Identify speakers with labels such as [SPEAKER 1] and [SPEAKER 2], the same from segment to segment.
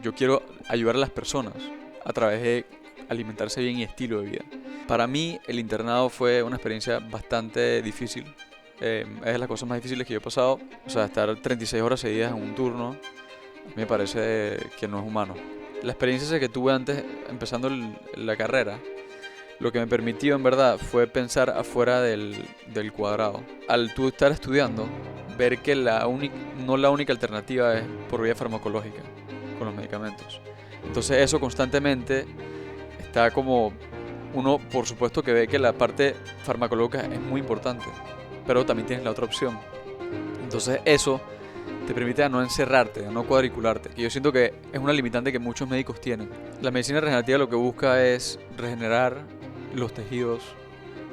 [SPEAKER 1] yo quiero ayudar a las personas a través de alimentarse bien y estilo de vida. Para mí el internado fue una experiencia bastante difícil. Es de las cosas más difíciles que yo he pasado. O sea, estar 36 horas seguidas en un turno, a mí me parece que no es humano. La experiencia esa que tuve antes, empezando la carrera, lo que me permitió en verdad fue pensar afuera del cuadrado. Al tú estar estudiando, ver que no la única alternativa es por vía farmacológica, con los medicamentos. Entonces eso constantemente está como, uno por supuesto que ve que la parte farmacológica es muy importante, pero también tienes la otra opción. Entonces eso te permite a no encerrarte, a no cuadricularte. Y yo siento que es una limitante que muchos médicos tienen. La medicina regenerativa lo que busca es regenerar los tejidos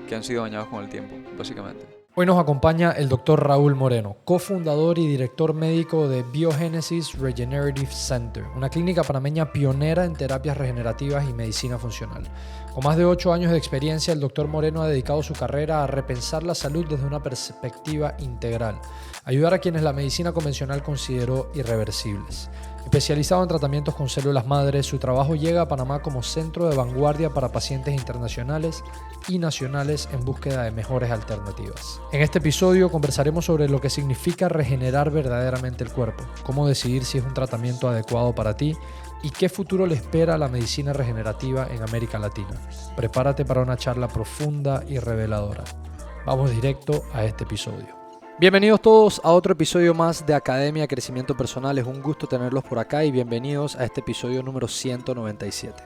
[SPEAKER 1] que han sido dañados con el tiempo, básicamente.
[SPEAKER 2] Hoy nos acompaña el Dr. Raúl Moreno, cofundador y director médico de Biogenesis Regenerative Center, una clínica panameña pionera en terapias regenerativas y medicina funcional. Con más de 8 años de experiencia, el Dr. Moreno ha dedicado su carrera a repensar la salud desde una perspectiva integral, ayudar a quienes la medicina convencional consideró irreversibles. Especializado en tratamientos con células madre, su trabajo llega a Panamá como centro de vanguardia para pacientes internacionales y nacionales en búsqueda de mejores alternativas. En este episodio conversaremos sobre lo que significa regenerar verdaderamente el cuerpo, cómo decidir si es un tratamiento adecuado para ti y qué futuro le espera a la medicina regenerativa en América Latina. Prepárate para una charla profunda y reveladora. Vamos directo a este episodio. Bienvenidos todos a otro episodio más de Academia Crecimiento Personal. Es un gusto tenerlos por acá y bienvenidos a este episodio número 197.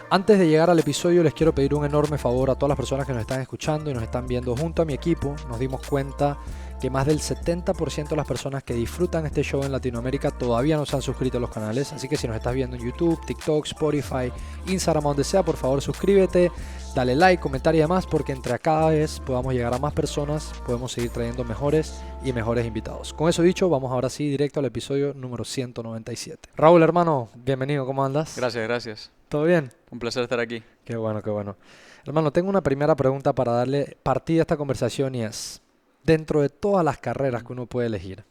[SPEAKER 2] Antes de llegar al episodio les quiero pedir un enorme favor a todas las personas que nos están escuchando y nos están viendo. Junto a mi equipo nos dimos cuenta que más del 70% de las personas que disfrutan este show en Latinoamérica todavía no se han suscrito a los canales, así que si nos estás viendo en YouTube, TikTok, Spotify, Instagram, donde sea, por favor suscríbete, dale like, comentar y demás, porque entre cada vez podamos llegar a más personas, podemos seguir trayendo mejores y mejores invitados. Con eso dicho, vamos ahora sí directo al episodio número 197. Raúl, hermano, bienvenido, ¿cómo andas?
[SPEAKER 1] Gracias.
[SPEAKER 2] ¿Todo bien?
[SPEAKER 1] Un placer estar aquí.
[SPEAKER 2] Qué bueno, qué bueno. Hermano, tengo una primera pregunta para darle partida a esta conversación y es, dentro de todas las carreras que uno puede elegir,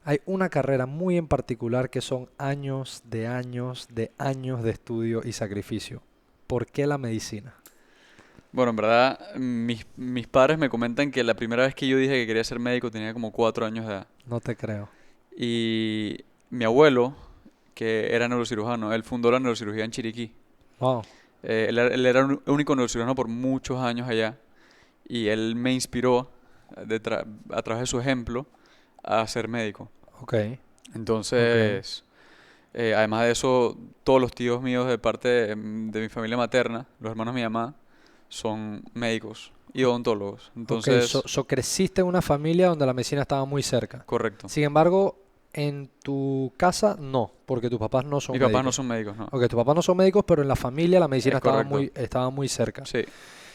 [SPEAKER 2] hay una carrera muy en particular que son años de estudio y sacrificio. ¿Por qué la medicina?
[SPEAKER 1] Bueno, en verdad, mis padres me comentan que la primera vez que yo dije que quería ser médico tenía como 4 años de edad.
[SPEAKER 2] No te creo.
[SPEAKER 1] Y mi abuelo, que era neurocirujano, él fundó la neurocirugía en Chiriquí.
[SPEAKER 2] Wow.
[SPEAKER 1] Él era el único neurocirujano por muchos años allá. Y él me inspiró a través de su ejemplo a ser médico.
[SPEAKER 2] Ok.
[SPEAKER 1] Entonces, además de eso, todos los tíos míos de parte de mi familia materna, los hermanos de mi mamá, son médicos y odontólogos. Entonces,
[SPEAKER 2] Creciste en una familia donde la medicina estaba muy cerca.
[SPEAKER 1] correcto.
[SPEAKER 2] Sin embargo, en tu casa no, porque tus papás no son
[SPEAKER 1] Mis
[SPEAKER 2] médicos.
[SPEAKER 1] papás no son médicos, ¿no?
[SPEAKER 2] Ok, tus papás no son médicos, pero en la familia la medicina
[SPEAKER 1] Es correcto.
[SPEAKER 2] estaba muy cerca.
[SPEAKER 1] Sí.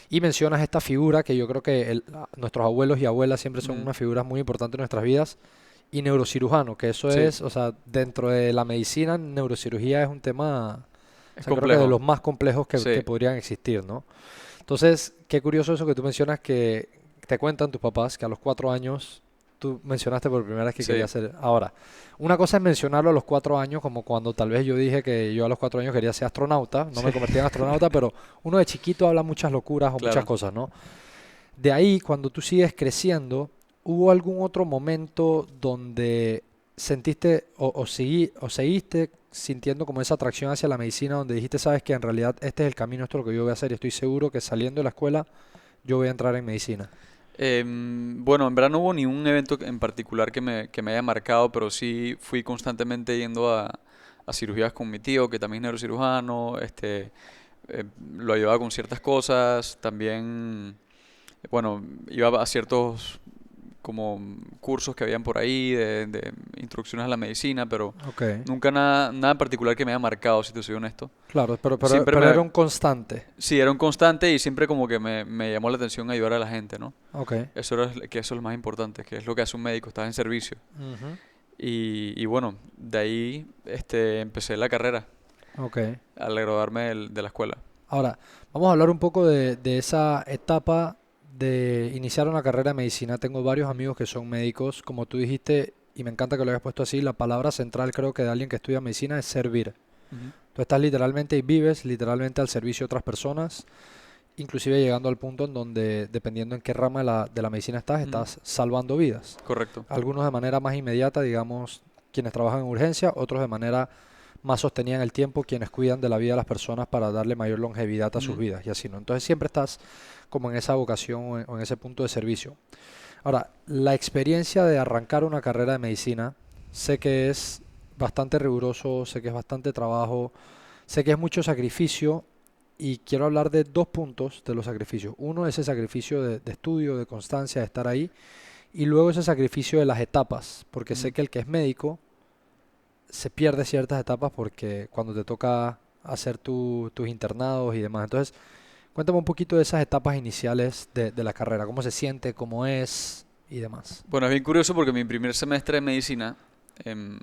[SPEAKER 2] Y mencionas esta figura que yo creo que nuestros abuelos y abuelas siempre son
[SPEAKER 1] Mm.
[SPEAKER 2] unas figuras muy importantes en nuestras vidas. Y neurocirujano, que eso
[SPEAKER 1] Sí.
[SPEAKER 2] es, o sea, dentro de la medicina, neurocirugía es un tema, o
[SPEAKER 1] Es
[SPEAKER 2] sea, creo que de
[SPEAKER 1] complejo.
[SPEAKER 2] los más complejos que
[SPEAKER 1] Sí.
[SPEAKER 2] podrían existir, ¿no? Entonces, qué curioso eso que tú mencionas que te cuentan tus papás que a los 4 años tú mencionaste por primera vez que
[SPEAKER 1] Sí.
[SPEAKER 2] querías ser. Ahora, una cosa es mencionarlo a los 4 años, como cuando tal vez yo dije que yo a los 4 años quería ser astronauta, no me
[SPEAKER 1] Sí.
[SPEAKER 2] convertí en astronauta, pero uno de chiquito habla muchas locuras o muchas
[SPEAKER 1] Claro.
[SPEAKER 2] cosas, ¿no? De ahí, cuando tú sigues creciendo, ¿hubo algún otro momento donde sentiste o seguiste sintiendo como esa atracción hacia la medicina, donde dijiste, sabes que en realidad este es el camino, esto es lo que yo voy a hacer y estoy seguro que saliendo de la escuela yo voy a entrar en medicina?
[SPEAKER 1] Bueno, en verdad no hubo ni un evento en particular que me haya marcado, pero sí fui constantemente yendo a cirugías con mi tío, que también es neurocirujano, lo ayudaba con ciertas cosas, también, bueno, iba a ciertos como cursos que habían por ahí de introducciones a la medicina, pero
[SPEAKER 2] Ok,
[SPEAKER 1] nunca nada en particular que me haya marcado, si te soy honesto.
[SPEAKER 2] claro,
[SPEAKER 1] Siempre
[SPEAKER 2] pero era un constante.
[SPEAKER 1] sí, era un constante y siempre como que me llamó la atención ayudar a la gente, ¿no?
[SPEAKER 2] Ok.
[SPEAKER 1] Eso es lo más importante, que es lo que hace un médico, estás en servicio.
[SPEAKER 2] Ujú.
[SPEAKER 1] Y bueno, de ahí empecé la carrera
[SPEAKER 2] Ok.
[SPEAKER 1] al graduarme de la escuela.
[SPEAKER 2] Ahora, vamos a hablar un poco de esa etapa de iniciar una carrera de medicina. Tengo varios amigos que son médicos, como tú dijiste, y me encanta que lo hayas puesto así, la palabra central creo que de alguien que estudia medicina es servir.
[SPEAKER 1] Ujú.
[SPEAKER 2] Tú estás literalmente y vives literalmente al servicio de otras personas, inclusive llegando al punto en donde, dependiendo en qué rama de la medicina estás,
[SPEAKER 1] Ujú.
[SPEAKER 2] estás salvando vidas.
[SPEAKER 1] Correcto.
[SPEAKER 2] Algunos de manera más inmediata, digamos, quienes trabajan en urgencia, otros de manera más sostenida en el tiempo, quienes cuidan de la vida de las personas para darle mayor longevidad a sus
[SPEAKER 1] Ujú.
[SPEAKER 2] vidas y así, ¿no? Entonces siempre estás como en esa vocación o en ese punto de servicio. Ahora, la experiencia de arrancar una carrera de medicina, sé que es bastante riguroso, sé que es bastante trabajo, sé que es mucho sacrificio y quiero hablar de dos puntos de los sacrificios. Uno, ese sacrificio de estudio, de constancia, de estar ahí, y luego ese sacrificio de las etapas, porque sé
[SPEAKER 1] Ujú.
[SPEAKER 2] que el que es médico se pierde ciertas etapas porque cuando te toca hacer tus internados y demás. Entonces, cuéntame un poquito de esas etapas iniciales de la carrera, cómo se siente, cómo es y demás.
[SPEAKER 1] Bueno, es bien curioso porque mi primer semestre de medicina, em,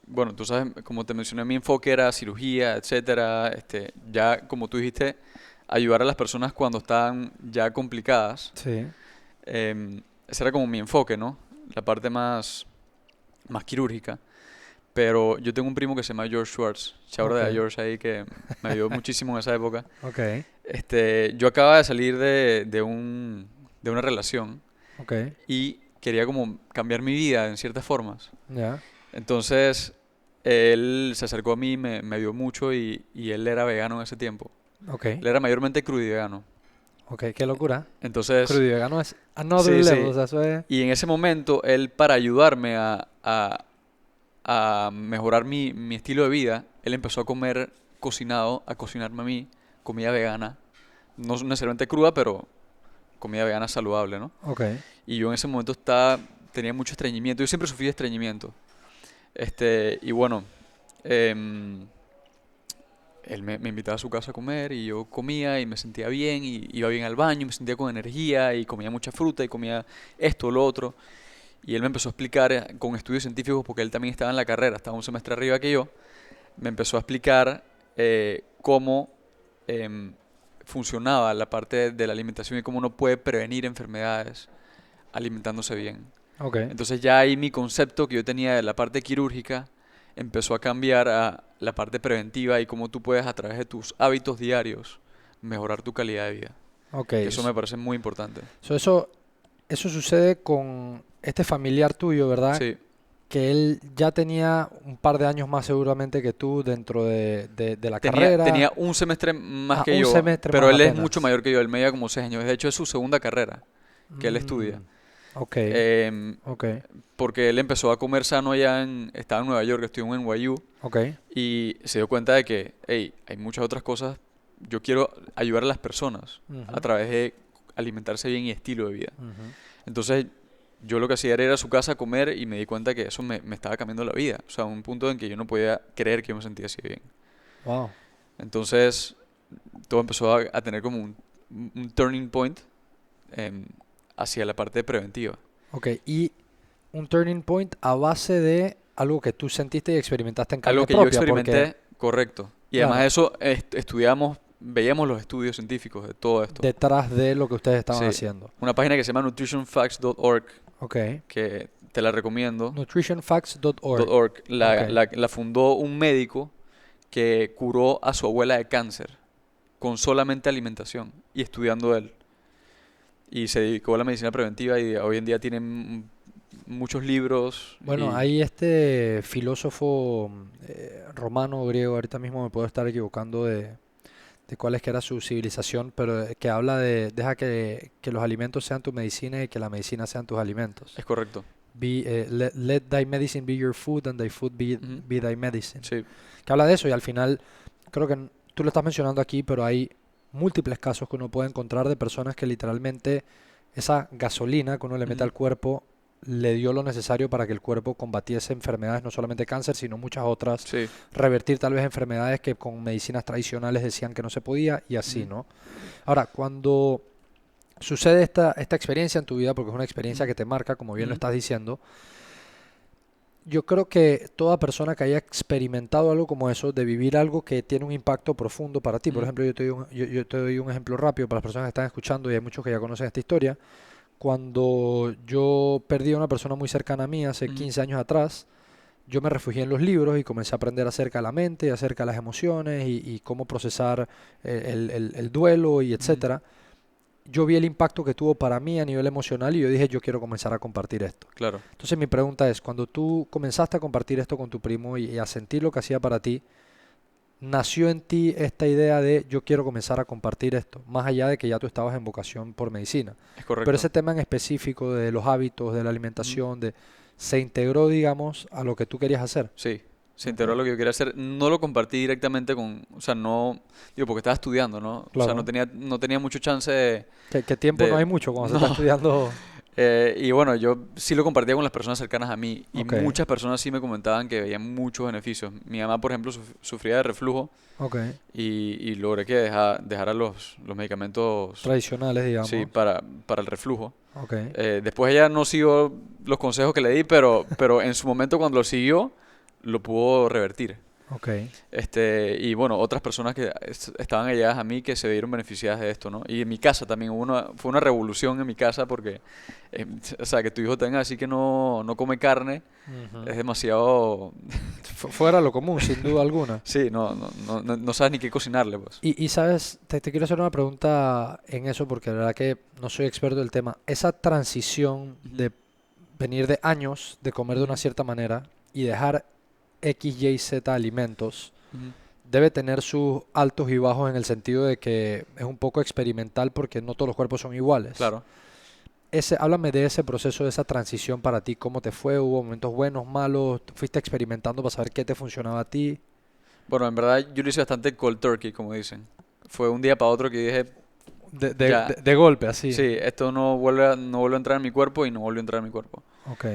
[SPEAKER 1] bueno, tú sabes, como te mencioné, mi enfoque era cirugía, etcétera. Ya, como tú dijiste, ayudar a las personas cuando están ya complicadas.
[SPEAKER 2] Sí,
[SPEAKER 1] Ese era como mi enfoque, ¿no? La parte más quirúrgica. Pero yo tengo un primo que se llama George Schwartz, shout out
[SPEAKER 2] ok,
[SPEAKER 1] a George ahí que me ayudó muchísimo en esa época.
[SPEAKER 2] ok,
[SPEAKER 1] Yo acababa de salir de una relación
[SPEAKER 2] ok,
[SPEAKER 1] y quería como cambiar mi vida en ciertas formas.
[SPEAKER 2] ya,
[SPEAKER 1] Entonces, él se acercó a mí, me ayudó mucho y él era vegano en ese tiempo.
[SPEAKER 2] ok,
[SPEAKER 1] Él era mayormente crudivegano.
[SPEAKER 2] ok, qué locura.
[SPEAKER 1] Entonces,
[SPEAKER 2] Crudo y vegano es another
[SPEAKER 1] sí,
[SPEAKER 2] level,
[SPEAKER 1] sí.
[SPEAKER 2] o sea, eso es...
[SPEAKER 1] Y en ese momento, él para ayudarme a mejorar mi estilo de vida, él empezó a comer cocinado, a cocinarme a mí comida vegana. No necesariamente cruda, pero comida vegana saludable, ¿no?
[SPEAKER 2] Ok,
[SPEAKER 1] Y yo en ese momento tenía mucho estreñimiento. Yo siempre sufrí de estreñimiento. Y bueno, em, él me invitaba a su casa a comer y yo comía y me sentía bien y iba bien al baño, me sentía con energía y comía mucha fruta y comía esto, lo otro. Y él me empezó a explicar con estudios científicos, porque él también estaba en la carrera, estaba un semestre arriba que yo, me empezó a explicar cómo em, funcionaba la parte de la alimentación y cómo uno puede prevenir enfermedades alimentándose bien.
[SPEAKER 2] ok,
[SPEAKER 1] Entonces ya ahí mi concepto que yo tenía de la parte quirúrgica empezó a cambiar a la parte preventiva y cómo tú puedes a través de tus hábitos diarios mejorar tu calidad de vida.
[SPEAKER 2] ok.
[SPEAKER 1] Que eso me parece muy importante.
[SPEAKER 2] Eso sucede con este familiar tuyo, ¿verdad?
[SPEAKER 1] Sí,
[SPEAKER 2] Que él ya tenía un par de años más seguramente que tú dentro de la
[SPEAKER 1] tenía
[SPEAKER 2] carrera.
[SPEAKER 1] un semestre más
[SPEAKER 2] Ah,
[SPEAKER 1] que
[SPEAKER 2] un
[SPEAKER 1] yo,
[SPEAKER 2] semestre
[SPEAKER 1] pero
[SPEAKER 2] más
[SPEAKER 1] él es mucho
[SPEAKER 2] apenas.
[SPEAKER 1] mayor que yo, él me lleva como 6 años. De hecho, es su segunda carrera que él estudia.
[SPEAKER 2] Mm, ok,
[SPEAKER 1] Em,
[SPEAKER 2] ok,
[SPEAKER 1] Porque él empezó a comer sano allá estaba en Nueva York, estudió en NYU,
[SPEAKER 2] ok.
[SPEAKER 1] y se dio cuenta de que, hey, hay muchas otras cosas. Yo quiero ayudar a las personas a
[SPEAKER 2] Ujú,
[SPEAKER 1] través de alimentarse bien y estilo de vida.
[SPEAKER 2] ujú.
[SPEAKER 1] Entonces, yo lo que hacía era ir a su casa a comer y me di cuenta que eso me estaba cambiando la vida. O sea, un punto en que yo no podía creer que yo me sentía así bien.
[SPEAKER 2] Wow.
[SPEAKER 1] Entonces, todo empezó a tener como un turning point em, hacia la parte preventiva.
[SPEAKER 2] Ok, y un turning point a base de algo que tú sentiste y experimentaste en
[SPEAKER 1] Algo
[SPEAKER 2] carne
[SPEAKER 1] que yo
[SPEAKER 2] propia, porque,
[SPEAKER 1] experimenté, correcto. Y además
[SPEAKER 2] claro,
[SPEAKER 1] de eso, estudiamos, veíamos los estudios científicos de todo esto.
[SPEAKER 2] detrás de lo que ustedes estaban
[SPEAKER 1] Sí,
[SPEAKER 2] haciendo.
[SPEAKER 1] una página que se llama nutritionfacts.org,
[SPEAKER 2] Ok,
[SPEAKER 1] que te la recomiendo.
[SPEAKER 2] nutritionfacts.org.
[SPEAKER 1] .org,
[SPEAKER 2] Ok,
[SPEAKER 1] la fundó un médico que curó a su abuela de cáncer con solamente alimentación y estudiando él. Y se dedicó a la medicina preventiva y hoy en día tiene muchos libros
[SPEAKER 2] bueno,
[SPEAKER 1] y
[SPEAKER 2] hay este filósofo romano o griego, ahorita mismo me puedo estar equivocando de cuál es que era su civilización, pero que habla de deja que los alimentos sean tu medicina y que la medicina sean tus alimentos.
[SPEAKER 1] es correcto.
[SPEAKER 2] Let thy medicine be your food and thy food
[SPEAKER 1] Ujú.
[SPEAKER 2] be thy medicine.
[SPEAKER 1] Sí.
[SPEAKER 2] Que habla de eso y al final creo que tú lo estás mencionando aquí, pero hay múltiples casos que uno puede encontrar de personas que literalmente esa gasolina que uno le mete
[SPEAKER 1] Ujú.
[SPEAKER 2] al cuerpo le dio lo necesario para que el cuerpo combatiese enfermedades, no solamente cáncer, sino muchas otras,
[SPEAKER 1] Sí.
[SPEAKER 2] revertir tal vez enfermedades que con medicinas tradicionales decían que no se podía y así,
[SPEAKER 1] Ujú.
[SPEAKER 2] ¿no? Ahora, cuando sucede esta experiencia en tu vida, porque es una experiencia
[SPEAKER 1] Ujú.
[SPEAKER 2] que te marca, como bien lo
[SPEAKER 1] Ujú.
[SPEAKER 2] estás diciendo, yo creo que toda persona que haya experimentado algo como eso, de vivir algo que tiene un impacto profundo para ti, por
[SPEAKER 1] Ujú.
[SPEAKER 2] ejemplo, yo te doy un ejemplo rápido para las personas que están escuchando y hay muchos que ya conocen esta historia. Cuando yo perdí a una persona muy cercana a mí hace
[SPEAKER 1] Ujú.
[SPEAKER 2] 15 años atrás, yo me refugié en los libros y comencé a aprender acerca de la mente, acerca de las emociones y cómo procesar el duelo y
[SPEAKER 1] Ujú.
[SPEAKER 2] etcétera. Yo vi el impacto que tuvo para mí a nivel emocional y yo dije, yo quiero comenzar a compartir esto.
[SPEAKER 1] Claro.
[SPEAKER 2] Entonces mi pregunta es, cuando tú comenzaste a compartir esto con tu primo y a sentir lo que hacía para ti, nació en ti esta idea de yo quiero comenzar a compartir esto, más allá de que ya tú estabas en vocación por medicina.
[SPEAKER 1] Es
[SPEAKER 2] Pero
[SPEAKER 1] correcto.
[SPEAKER 2] ese tema en específico de los hábitos, de la
[SPEAKER 1] Ujú.
[SPEAKER 2] alimentación, se integró, digamos, a lo que tú querías hacer.
[SPEAKER 1] Sí, se
[SPEAKER 2] Ok,
[SPEAKER 1] integró lo que yo quería hacer. No lo compartí directamente con, o sea, no, digo, porque estaba estudiando, ¿no? O sea,
[SPEAKER 2] claro.
[SPEAKER 1] no tenía mucho chance de,
[SPEAKER 2] Que tiempo no hay mucho cuando se está
[SPEAKER 1] no.
[SPEAKER 2] estudiando.
[SPEAKER 1] Y bueno, yo sí lo compartía con las personas cercanas a mí y
[SPEAKER 2] Ok,
[SPEAKER 1] muchas personas sí me comentaban que veían muchos beneficios. Mi mamá, por ejemplo, sufría de reflujo
[SPEAKER 2] ok.
[SPEAKER 1] y logré que dejara los medicamentos,
[SPEAKER 2] Tradicionales,
[SPEAKER 1] sí,
[SPEAKER 2] digamos.
[SPEAKER 1] para el reflujo.
[SPEAKER 2] Ok,
[SPEAKER 1] Después ella no siguió los consejos que le di, pero en su momento cuando lo siguió, lo pudo revertir.
[SPEAKER 2] ok.
[SPEAKER 1] Y bueno, otras personas que estaban allegadas a mí que se vieron beneficiadas de esto, ¿no? Y en mi casa también fue una revolución en mi casa porque, eh, o sea, que tu hijo tenga así que no come carne
[SPEAKER 2] Ujú.
[SPEAKER 1] es demasiado,
[SPEAKER 2] Fuera lo común, sin duda alguna.
[SPEAKER 1] sí, no sabes ni qué cocinarle, pues.
[SPEAKER 2] Y sabes, te quiero hacer una pregunta en eso porque la verdad que no soy experto del tema. Esa transición
[SPEAKER 1] Ujú,
[SPEAKER 2] de venir de años de comer de una
[SPEAKER 1] ujú,
[SPEAKER 2] cierta manera y dejar X, Y, Z alimentos
[SPEAKER 1] ujú.
[SPEAKER 2] debe tener sus altos y bajos en el sentido de que es un poco experimental porque no todos los cuerpos son iguales.
[SPEAKER 1] Claro.
[SPEAKER 2] Háblame de ese proceso, de esa transición para ti, ¿cómo te fue? ¿Hubo momentos buenos, malos? ¿Fuiste experimentando para saber qué te funcionaba a ti?
[SPEAKER 1] Bueno, en verdad yo lo hice bastante cold turkey, como dicen. Fue un día para otro que dije, ya,
[SPEAKER 2] De golpe, así.
[SPEAKER 1] sí, esto no vuelve a entrar en mi cuerpo y no vuelve a entrar en mi cuerpo.
[SPEAKER 2] Ok.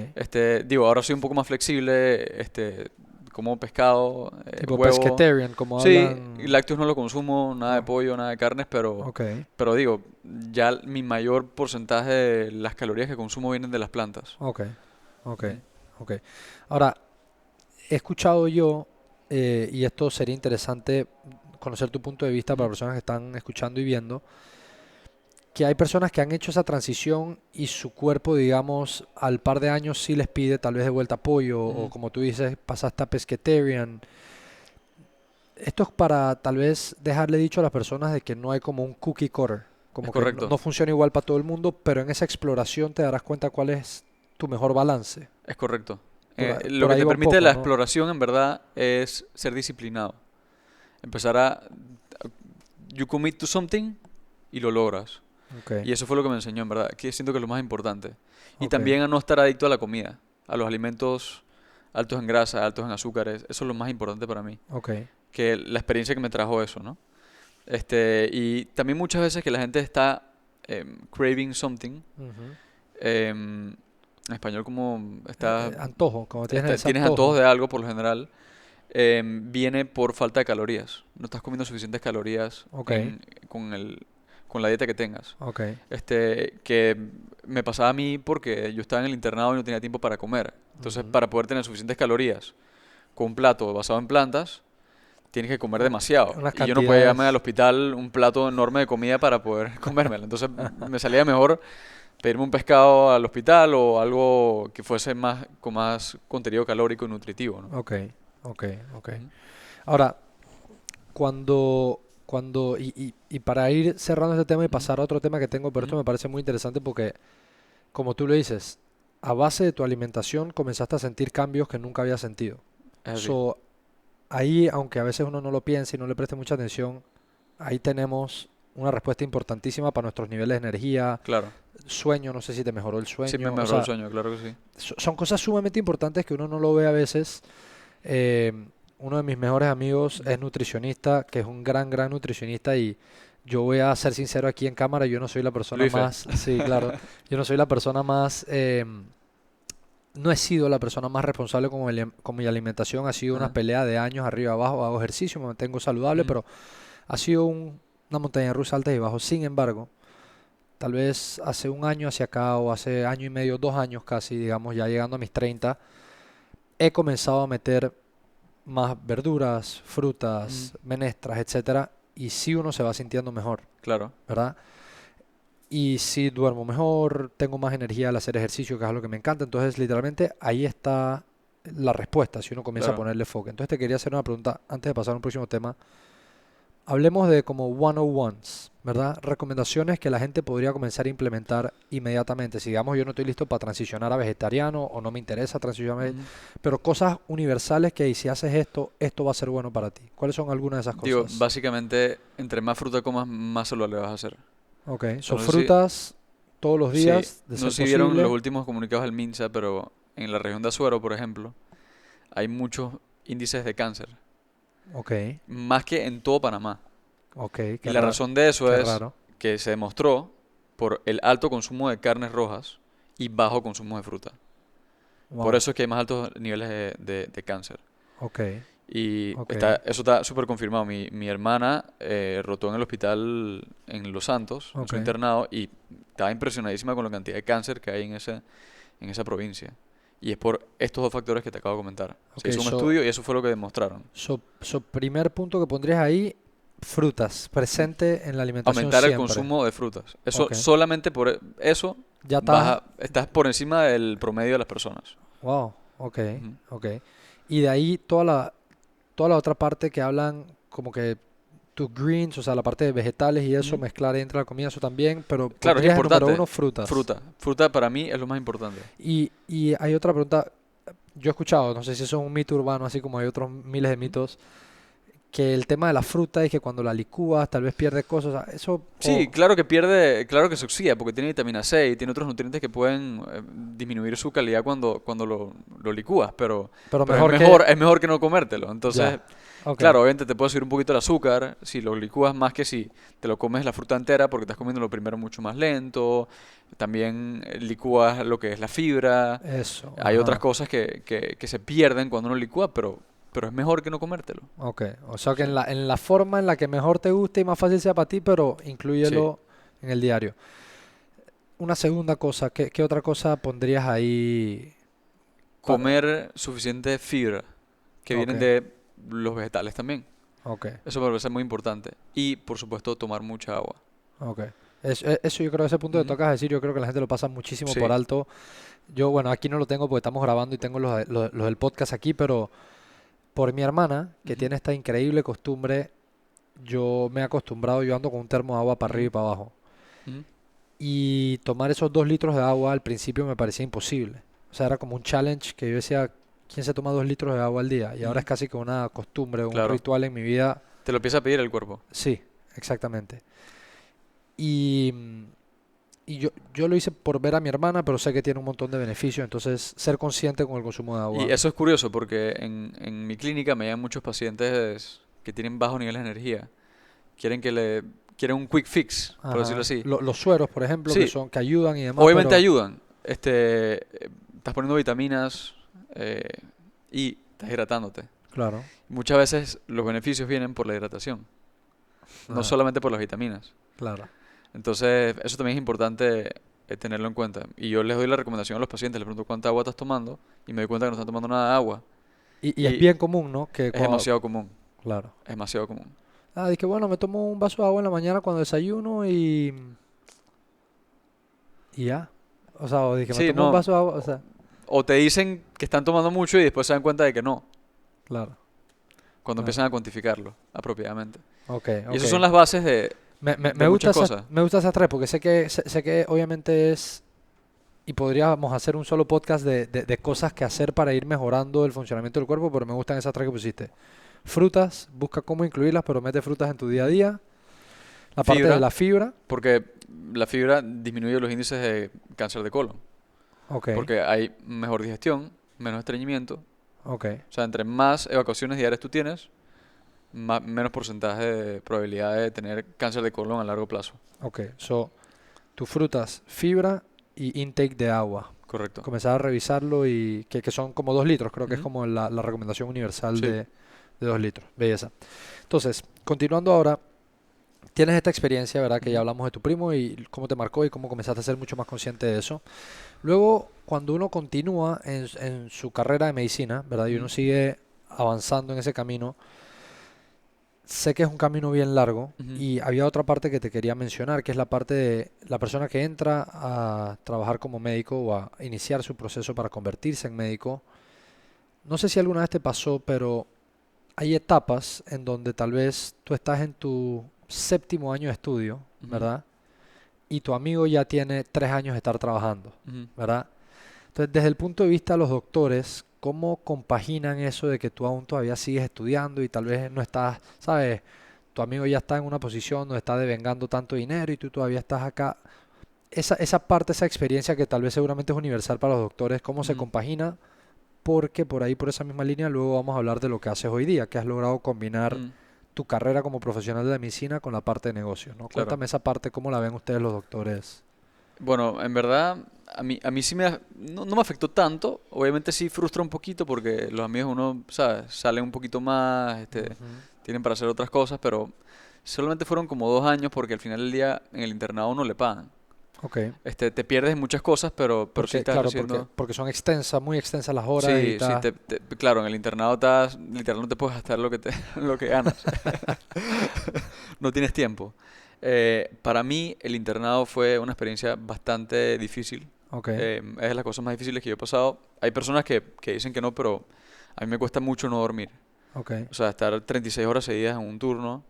[SPEAKER 1] Digo, ahora soy un poco más flexible, como pescado,
[SPEAKER 2] Tipo
[SPEAKER 1] huevo.
[SPEAKER 2] pescatarian, como
[SPEAKER 1] Sí, y
[SPEAKER 2] hablan.
[SPEAKER 1] lácteos no lo consumo, nada de
[SPEAKER 2] Oh,
[SPEAKER 1] pollo, nada de carnes,
[SPEAKER 2] ok,
[SPEAKER 1] pero digo, ya mi mayor porcentaje de las calorías que consumo vienen de las plantas.
[SPEAKER 2] ok, ok,
[SPEAKER 1] Ujú,
[SPEAKER 2] ok. Ahora, he escuchado yo, y esto sería interesante conocer tu punto de vista para
[SPEAKER 1] ujú,
[SPEAKER 2] personas que están escuchando y viendo, que hay personas que han hecho esa transición y su cuerpo, digamos, al par de años sí les pide tal vez de vuelta pollo o
[SPEAKER 1] ujú.
[SPEAKER 2] como tú dices, pasaste a pescatarian. Esto es para tal vez dejarle dicho a las personas de que no hay como un cookie cutter,
[SPEAKER 1] Es
[SPEAKER 2] como que
[SPEAKER 1] correcto,
[SPEAKER 2] no funciona igual para todo el mundo, pero en esa exploración te darás cuenta cuál es tu mejor balance.
[SPEAKER 1] es correcto. Lo
[SPEAKER 2] Por
[SPEAKER 1] que
[SPEAKER 2] ahí
[SPEAKER 1] te
[SPEAKER 2] va un
[SPEAKER 1] permite
[SPEAKER 2] poco,
[SPEAKER 1] la
[SPEAKER 2] ¿no?
[SPEAKER 1] exploración en verdad es ser disciplinado. Empezar a... You commit to something y lo logras.
[SPEAKER 2] Ok,
[SPEAKER 1] Y eso fue lo que me enseñó, en verdad, que siento que es lo más importante. Y
[SPEAKER 2] ok,
[SPEAKER 1] también a no estar adicto a la comida, a los alimentos altos en grasa, altos en azúcares. Eso es lo más importante para mí.
[SPEAKER 2] ok.
[SPEAKER 1] Que la experiencia que me trajo eso, ¿no? Y también muchas veces que la gente está craving something,
[SPEAKER 2] Ujú.
[SPEAKER 1] en español como está,
[SPEAKER 2] Antojo, como tienes ese
[SPEAKER 1] tienes antojos
[SPEAKER 2] antojo.
[SPEAKER 1] de algo por lo general, viene por falta de calorías. No estás comiendo suficientes calorías
[SPEAKER 2] Ok,
[SPEAKER 1] con con la dieta que tengas.
[SPEAKER 2] ok.
[SPEAKER 1] Que me pasaba a mí porque yo estaba en el internado y no tenía tiempo para comer. Entonces,
[SPEAKER 2] Ujú.
[SPEAKER 1] para poder tener suficientes calorías con un plato basado en plantas, tienes que comer
[SPEAKER 2] Ok,
[SPEAKER 1] demasiado.
[SPEAKER 2] unas
[SPEAKER 1] Y yo no podía llevarme al
[SPEAKER 2] cantidades.
[SPEAKER 1] hospital un plato enorme de comida para poder comérmela. Entonces, me salía mejor pedirme un pescado al hospital o algo que fuese con más contenido calórico y nutritivo, ¿no?
[SPEAKER 2] Ok, ok, ok.
[SPEAKER 1] Ujú,
[SPEAKER 2] Ahora, y para ir cerrando este tema y
[SPEAKER 1] ujú,
[SPEAKER 2] pasar a otro tema que tengo, pero esto
[SPEAKER 1] ujú.
[SPEAKER 2] me parece muy interesante porque, como tú lo dices, a base de tu alimentación comenzaste a sentir cambios que nunca había sentido.
[SPEAKER 1] Es así,
[SPEAKER 2] So, ahí, aunque a veces uno no lo piense y no le preste mucha atención, ahí tenemos una respuesta importantísima para nuestros niveles de energía,
[SPEAKER 1] claro.
[SPEAKER 2] sueño, no sé si te mejoró el
[SPEAKER 1] Sí, me
[SPEAKER 2] sueño, o
[SPEAKER 1] mejoró el
[SPEAKER 2] sea,
[SPEAKER 1] sueño, claro que sí.
[SPEAKER 2] son cosas sumamente importantes que uno no lo ve a veces. Eh, Uno de mis mejores amigos
[SPEAKER 1] Ujú.
[SPEAKER 2] es nutricionista, que es un gran nutricionista y yo voy a ser sincero aquí en cámara, yo no soy la persona
[SPEAKER 1] Luife.
[SPEAKER 2] más, sí, claro, yo no soy la persona más, no he sido la persona más responsable con mi alimentación, ha sido una
[SPEAKER 1] Ajá.
[SPEAKER 2] pelea de años arriba y abajo, hago ejercicio, me mantengo saludable,
[SPEAKER 1] Ujú,
[SPEAKER 2] pero ha sido una montaña rusa alta y bajos. Sin embargo, tal vez hace un año hacia acá o hace año y medio, 2 años casi, digamos, ya llegando a mis 30, he comenzado a meter más verduras,
[SPEAKER 1] ujú.
[SPEAKER 2] frutas, menestras, etcétera, y sí uno se va sintiendo mejor,
[SPEAKER 1] Claro.
[SPEAKER 2] ¿verdad? Y sí duermo mejor, tengo más energía al hacer ejercicio, que es algo que me encanta. Entonces, literalmente, ahí está la respuesta si uno comienza a
[SPEAKER 1] Claro.
[SPEAKER 2] ponerle enfoque. Entonces te quería hacer una pregunta antes de pasar a un próximo tema. Hablemos de como 101s, ¿verdad? Recomendaciones que la gente podría comenzar a implementar inmediatamente. Si digamos yo no estoy listo para transicionar a vegetariano o no me interesa transicionar,
[SPEAKER 1] Ujú.
[SPEAKER 2] pero cosas universales que si haces esto, esto va a ser bueno para ti. ¿Cuáles son algunas de esas
[SPEAKER 1] Digo,
[SPEAKER 2] cosas?
[SPEAKER 1] básicamente, entre más fruta comas, más saludable vas a hacer.
[SPEAKER 2] Ok,
[SPEAKER 1] O sea,
[SPEAKER 2] son
[SPEAKER 1] no sé si,
[SPEAKER 2] frutas todos los
[SPEAKER 1] sí,
[SPEAKER 2] días, de
[SPEAKER 1] no
[SPEAKER 2] ser
[SPEAKER 1] sé si vieron los
[SPEAKER 2] posible.
[SPEAKER 1] últimos comunicados del MINSA, pero en la región de Azuero, por ejemplo, hay muchos índices de cáncer,
[SPEAKER 2] Ok,
[SPEAKER 1] más que en todo Panamá.
[SPEAKER 2] ok,
[SPEAKER 1] Y la razón de eso
[SPEAKER 2] qué
[SPEAKER 1] es
[SPEAKER 2] raro.
[SPEAKER 1] que se demostró por el alto consumo de carnes rojas y bajo consumo de fruta. Por
[SPEAKER 2] Wow,
[SPEAKER 1] eso es que hay más altos niveles de cáncer.
[SPEAKER 2] ok,
[SPEAKER 1] Y
[SPEAKER 2] ok,
[SPEAKER 1] eso está súper confirmado. Mi hermana rotó en el hospital en Los Santos, en
[SPEAKER 2] ok.
[SPEAKER 1] su internado, y estaba impresionadísima con la cantidad de cáncer que hay en esa provincia. Y es por estos dos factores que te acabo de comentar. Se
[SPEAKER 2] Ok,
[SPEAKER 1] hizo un estudio y eso fue lo que demostraron.
[SPEAKER 2] primer punto que pondrías ahí, frutas, presente en la alimentación
[SPEAKER 1] Aumentar el
[SPEAKER 2] siempre.
[SPEAKER 1] consumo de frutas. Eso
[SPEAKER 2] Ok,
[SPEAKER 1] solamente por eso
[SPEAKER 2] ya estás,
[SPEAKER 1] estás por encima del promedio de las personas.
[SPEAKER 2] wow, ok,
[SPEAKER 1] Ujú.
[SPEAKER 2] ok. Y de ahí toda la otra parte que hablan como que tus greens, o sea, la parte de vegetales y eso,
[SPEAKER 1] Ujú.
[SPEAKER 2] mezclar entre la comida, eso también, pero
[SPEAKER 1] Claro, es
[SPEAKER 2] pondrías en número
[SPEAKER 1] importante.
[SPEAKER 2] uno frutas.
[SPEAKER 1] Fruta. Fruta para mí es lo más importante.
[SPEAKER 2] Y hay otra pregunta, yo he escuchado, no sé si eso es un mito urbano, así como hay otros miles de
[SPEAKER 1] Ujú.
[SPEAKER 2] mitos, que el tema de la fruta es que cuando la licúas tal vez pierde cosas, o sea, eso,
[SPEAKER 1] Sí, claro que pierde, claro que se oxida porque tiene vitamina C y tiene otros nutrientes que pueden disminuir su calidad cuando lo licúas,
[SPEAKER 2] pero
[SPEAKER 1] pero
[SPEAKER 2] mejor que,
[SPEAKER 1] es mejor que no comértelo.
[SPEAKER 2] ya,
[SPEAKER 1] Entonces,
[SPEAKER 2] ok,
[SPEAKER 1] claro, obviamente te puede subir un poquito el azúcar si lo licúas más que si te lo comes la fruta entera porque estás comiendo lo primero mucho más lento. También licúas lo que es la fibra.
[SPEAKER 2] eso,
[SPEAKER 1] Hay otras
[SPEAKER 2] ajá,
[SPEAKER 1] cosas que se pierden cuando uno licúa, pero es mejor que no comértelo.
[SPEAKER 2] ok, o sea que
[SPEAKER 1] Sí,
[SPEAKER 2] en la forma en la que mejor te guste y más fácil sea para ti, pero
[SPEAKER 1] sí.
[SPEAKER 2] inclúyelo en el diario. Una segunda cosa, ¿qué otra cosa pondrías ahí?
[SPEAKER 1] Comer suficiente fibra que
[SPEAKER 2] Ok,
[SPEAKER 1] vienen de los vegetales también.
[SPEAKER 2] ok,
[SPEAKER 1] Eso me parece muy importante. Y, por supuesto, tomar mucha agua.
[SPEAKER 2] ok. Eso yo creo, ese punto que
[SPEAKER 1] Ujú.
[SPEAKER 2] tocas decir, yo creo que la gente lo pasa muchísimo por
[SPEAKER 1] Sí.
[SPEAKER 2] alto. Yo, bueno, aquí no lo tengo porque estamos grabando y tengo los del podcast aquí, pero por mi hermana, que
[SPEAKER 1] Ujú,
[SPEAKER 2] tiene esta increíble costumbre, yo me he acostumbrado, yo ando con un termo de agua para arriba
[SPEAKER 1] ujú,
[SPEAKER 2] y para abajo.
[SPEAKER 1] ujú.
[SPEAKER 2] Y tomar esos 2 litros de agua al principio me parecía imposible. O sea, era como un challenge que yo decía, ¿quién se toma 2 litros de agua al día? Y ahora es
[SPEAKER 1] Ujú.
[SPEAKER 2] casi que una costumbre, un
[SPEAKER 1] Claro.
[SPEAKER 2] ritual en mi vida.
[SPEAKER 1] Te lo empieza a pedir el cuerpo.
[SPEAKER 2] Sí, exactamente. Y, y yo lo hice por ver a mi hermana, pero sé que tiene un montón de beneficios, entonces ser consciente con el consumo de
[SPEAKER 1] Y
[SPEAKER 2] agua.
[SPEAKER 1] eso es curioso porque en mi clínica me llegan muchos pacientes que tienen bajos niveles de energía. Quieren que le, quieren un quick fix, por decirlo
[SPEAKER 2] Ajá.
[SPEAKER 1] así.
[SPEAKER 2] Los sueros, por ejemplo, que
[SPEAKER 1] Sí,
[SPEAKER 2] son, que ayudan y demás,
[SPEAKER 1] obviamente
[SPEAKER 2] pero
[SPEAKER 1] ayudan. Estás poniendo vitaminas eh, y estás hidratándote.
[SPEAKER 2] claro,
[SPEAKER 1] Muchas veces los beneficios vienen por la hidratación, no
[SPEAKER 2] ajá,
[SPEAKER 1] solamente por las vitaminas.
[SPEAKER 2] claro.
[SPEAKER 1] Entonces, eso también es importante tenerlo en cuenta. Y yo les doy la recomendación a los pacientes, les pregunto cuánta agua estás tomando y me doy cuenta que no están tomando nada de agua.
[SPEAKER 2] Y es
[SPEAKER 1] Y
[SPEAKER 2] bien común, ¿no?
[SPEAKER 1] es demasiado común,
[SPEAKER 2] Claro.
[SPEAKER 1] es demasiado común.
[SPEAKER 2] Dije, bueno, me tomo un vaso de agua en la mañana cuando desayuno y ya. O sea, o dije, me
[SPEAKER 1] Sí,
[SPEAKER 2] tomo un
[SPEAKER 1] no,
[SPEAKER 2] vaso de agua, o sea,
[SPEAKER 1] o te dicen que están tomando mucho y después se dan cuenta de que no,
[SPEAKER 2] claro,
[SPEAKER 1] cuando
[SPEAKER 2] claro.
[SPEAKER 1] empiezan a cuantificarlo apropiadamente.
[SPEAKER 2] Ok,
[SPEAKER 1] Y
[SPEAKER 2] ok.
[SPEAKER 1] esas son las bases
[SPEAKER 2] Me
[SPEAKER 1] de
[SPEAKER 2] gusta
[SPEAKER 1] muchas cosas.
[SPEAKER 2] me gusta esas tres porque sé que obviamente y podríamos hacer un solo podcast de cosas que hacer para ir mejorando el funcionamiento del cuerpo, pero me gustan esas tres que pusiste. Frutas, busca cómo incluirlas, pero mete frutas en tu día a
[SPEAKER 1] Ujú.
[SPEAKER 2] día. La parte de
[SPEAKER 1] Fibra,
[SPEAKER 2] la fibra,
[SPEAKER 1] porque la fibra disminuye los índices de cáncer de colon,
[SPEAKER 2] ok,
[SPEAKER 1] porque hay mejor digestión, menos estreñimiento.
[SPEAKER 2] ok,
[SPEAKER 1] O sea, entre más evacuaciones diarias tú tienes, menos porcentaje de probabilidad de tener cáncer de colon a largo plazo.
[SPEAKER 2] ok. So, tus frutas, fibra y intake de agua.
[SPEAKER 1] Correcto.
[SPEAKER 2] Comenzar a revisarlo y que son como 2 litros, creo que es
[SPEAKER 1] Ujú.
[SPEAKER 2] como la recomendación universal
[SPEAKER 1] Sí.
[SPEAKER 2] de 2 litros. Belleza. Entonces, continuando ahora, tienes esta experiencia, ¿verdad? Que ya
[SPEAKER 1] Ujú.
[SPEAKER 2] hablamos de tu primo y cómo te marcó y cómo comenzaste a ser mucho más consciente de eso. Luego, cuando uno continúa en su carrera de medicina, ¿verdad? Y uno
[SPEAKER 1] Ujú.
[SPEAKER 2] sigue avanzando en ese camino, sé que es un camino bien largo
[SPEAKER 1] Ujú.
[SPEAKER 2] y había otra parte que te quería mencionar, que es la parte de la persona que entra a trabajar como médico o a iniciar su proceso para convertirse en médico. no sé si alguna vez te pasó, pero hay etapas en donde tal vez tú estás en tu séptimo año de estudio,
[SPEAKER 1] Ujú,
[SPEAKER 2] ¿verdad? Y tu amigo ya tiene 3 años de estar trabajando,
[SPEAKER 1] ujú.
[SPEAKER 2] ¿verdad? Entonces, desde el punto de vista de los doctores, ¿cómo compaginan eso de que tú aún todavía sigues estudiando y tal vez no estás, sabes, tu amigo ya está en una posición donde está devengando tanto dinero y tú todavía estás acá? Esa parte, esa experiencia que tal vez seguramente es universal para los doctores, ¿cómo se
[SPEAKER 1] Ujú,
[SPEAKER 2] compagina? Porque por ahí, por esa misma línea, luego vamos a hablar de lo que haces hoy día, que has logrado combinar
[SPEAKER 1] ujú.
[SPEAKER 2] tu carrera como profesional de la medicina con la parte de negocios, ¿no?
[SPEAKER 1] Claro.
[SPEAKER 2] Cuéntame esa parte, ¿cómo la ven ustedes los doctores?
[SPEAKER 1] Bueno, en verdad, a mí sí no me afectó tanto. Obviamente sí frustra un poquito porque los amigos uno, ¿sabes? Salen un poquito más,
[SPEAKER 2] Ujú.
[SPEAKER 1] tienen para hacer otras cosas, pero solamente fueron como 2 años porque al final del día en el internado uno le pagan.
[SPEAKER 2] Ok.
[SPEAKER 1] Te pierdes en muchas cosas, pero sí
[SPEAKER 2] Porque,
[SPEAKER 1] estás
[SPEAKER 2] claro, porque,
[SPEAKER 1] recibiendo.
[SPEAKER 2] porque son extensas, muy extensas las horas y
[SPEAKER 1] Sí, sí,
[SPEAKER 2] tal.
[SPEAKER 1] claro, en el internado estás, literal no te puedes gastar lo que ganas. No tienes tiempo. Para mí el internado fue una experiencia bastante difícil.
[SPEAKER 2] Ok,
[SPEAKER 1] Es de las cosas más difíciles que yo he pasado. Hay personas que dicen que no, pero a mí me cuesta mucho no dormir.
[SPEAKER 2] ok.
[SPEAKER 1] O sea, estar 36 horas seguidas en un turno,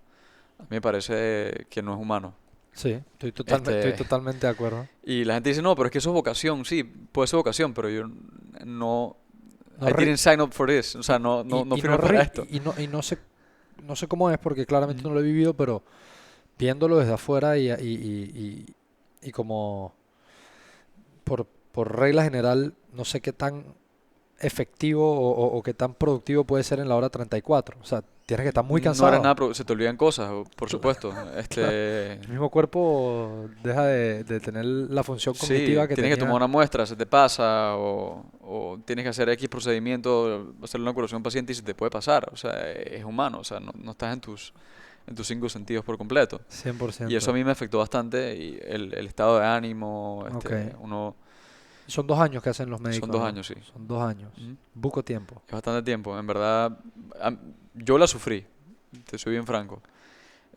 [SPEAKER 1] a mí me parece que no es humano.
[SPEAKER 2] Sí, estoy
[SPEAKER 1] Este,
[SPEAKER 2] totalmente de acuerdo.
[SPEAKER 1] y la gente dice, no, pero es que eso es vocación. Sí, puede ser vocación, pero yo no...
[SPEAKER 2] No
[SPEAKER 1] I
[SPEAKER 2] ri-
[SPEAKER 1] didn't sign up for this. O sea, no
[SPEAKER 2] y no
[SPEAKER 1] firmé para
[SPEAKER 2] ri-
[SPEAKER 1] esto.
[SPEAKER 2] y no sé, no sé cómo es porque claramente
[SPEAKER 1] Ujú.
[SPEAKER 2] no lo he vivido, pero viéndolo desde afuera y como por regla general, no sé qué tan efectivo o qué tan productivo puede ser en la hora 34. O sea, tienes que estar muy
[SPEAKER 1] No era
[SPEAKER 2] cansado.
[SPEAKER 1] nada, se te olvidan cosas, por
[SPEAKER 2] Cla-
[SPEAKER 1] supuesto.
[SPEAKER 2] Claro, el mismo cuerpo deja de tener la función
[SPEAKER 1] Sí,
[SPEAKER 2] cognitiva que
[SPEAKER 1] tienes que tomar
[SPEAKER 2] tenía.
[SPEAKER 1] una muestra, se te pasa, o tienes que hacer X procedimiento, hacer una curación a un paciente y se te puede pasar. O sea, es humano, o sea, no estás en tus 5 sentidos por completo. Y eso a
[SPEAKER 2] 100%.
[SPEAKER 1] mí me afectó bastante, y el estado de ánimo,
[SPEAKER 2] Ok. Son 2 años que hacen los
[SPEAKER 1] son
[SPEAKER 2] médicos,
[SPEAKER 1] dos
[SPEAKER 2] ¿no?
[SPEAKER 1] años, sí.
[SPEAKER 2] Son 2 años.
[SPEAKER 1] Ujú.
[SPEAKER 2] Buco tiempo.
[SPEAKER 1] Es bastante tiempo, en verdad. Yo la sufrí, te soy bien franco.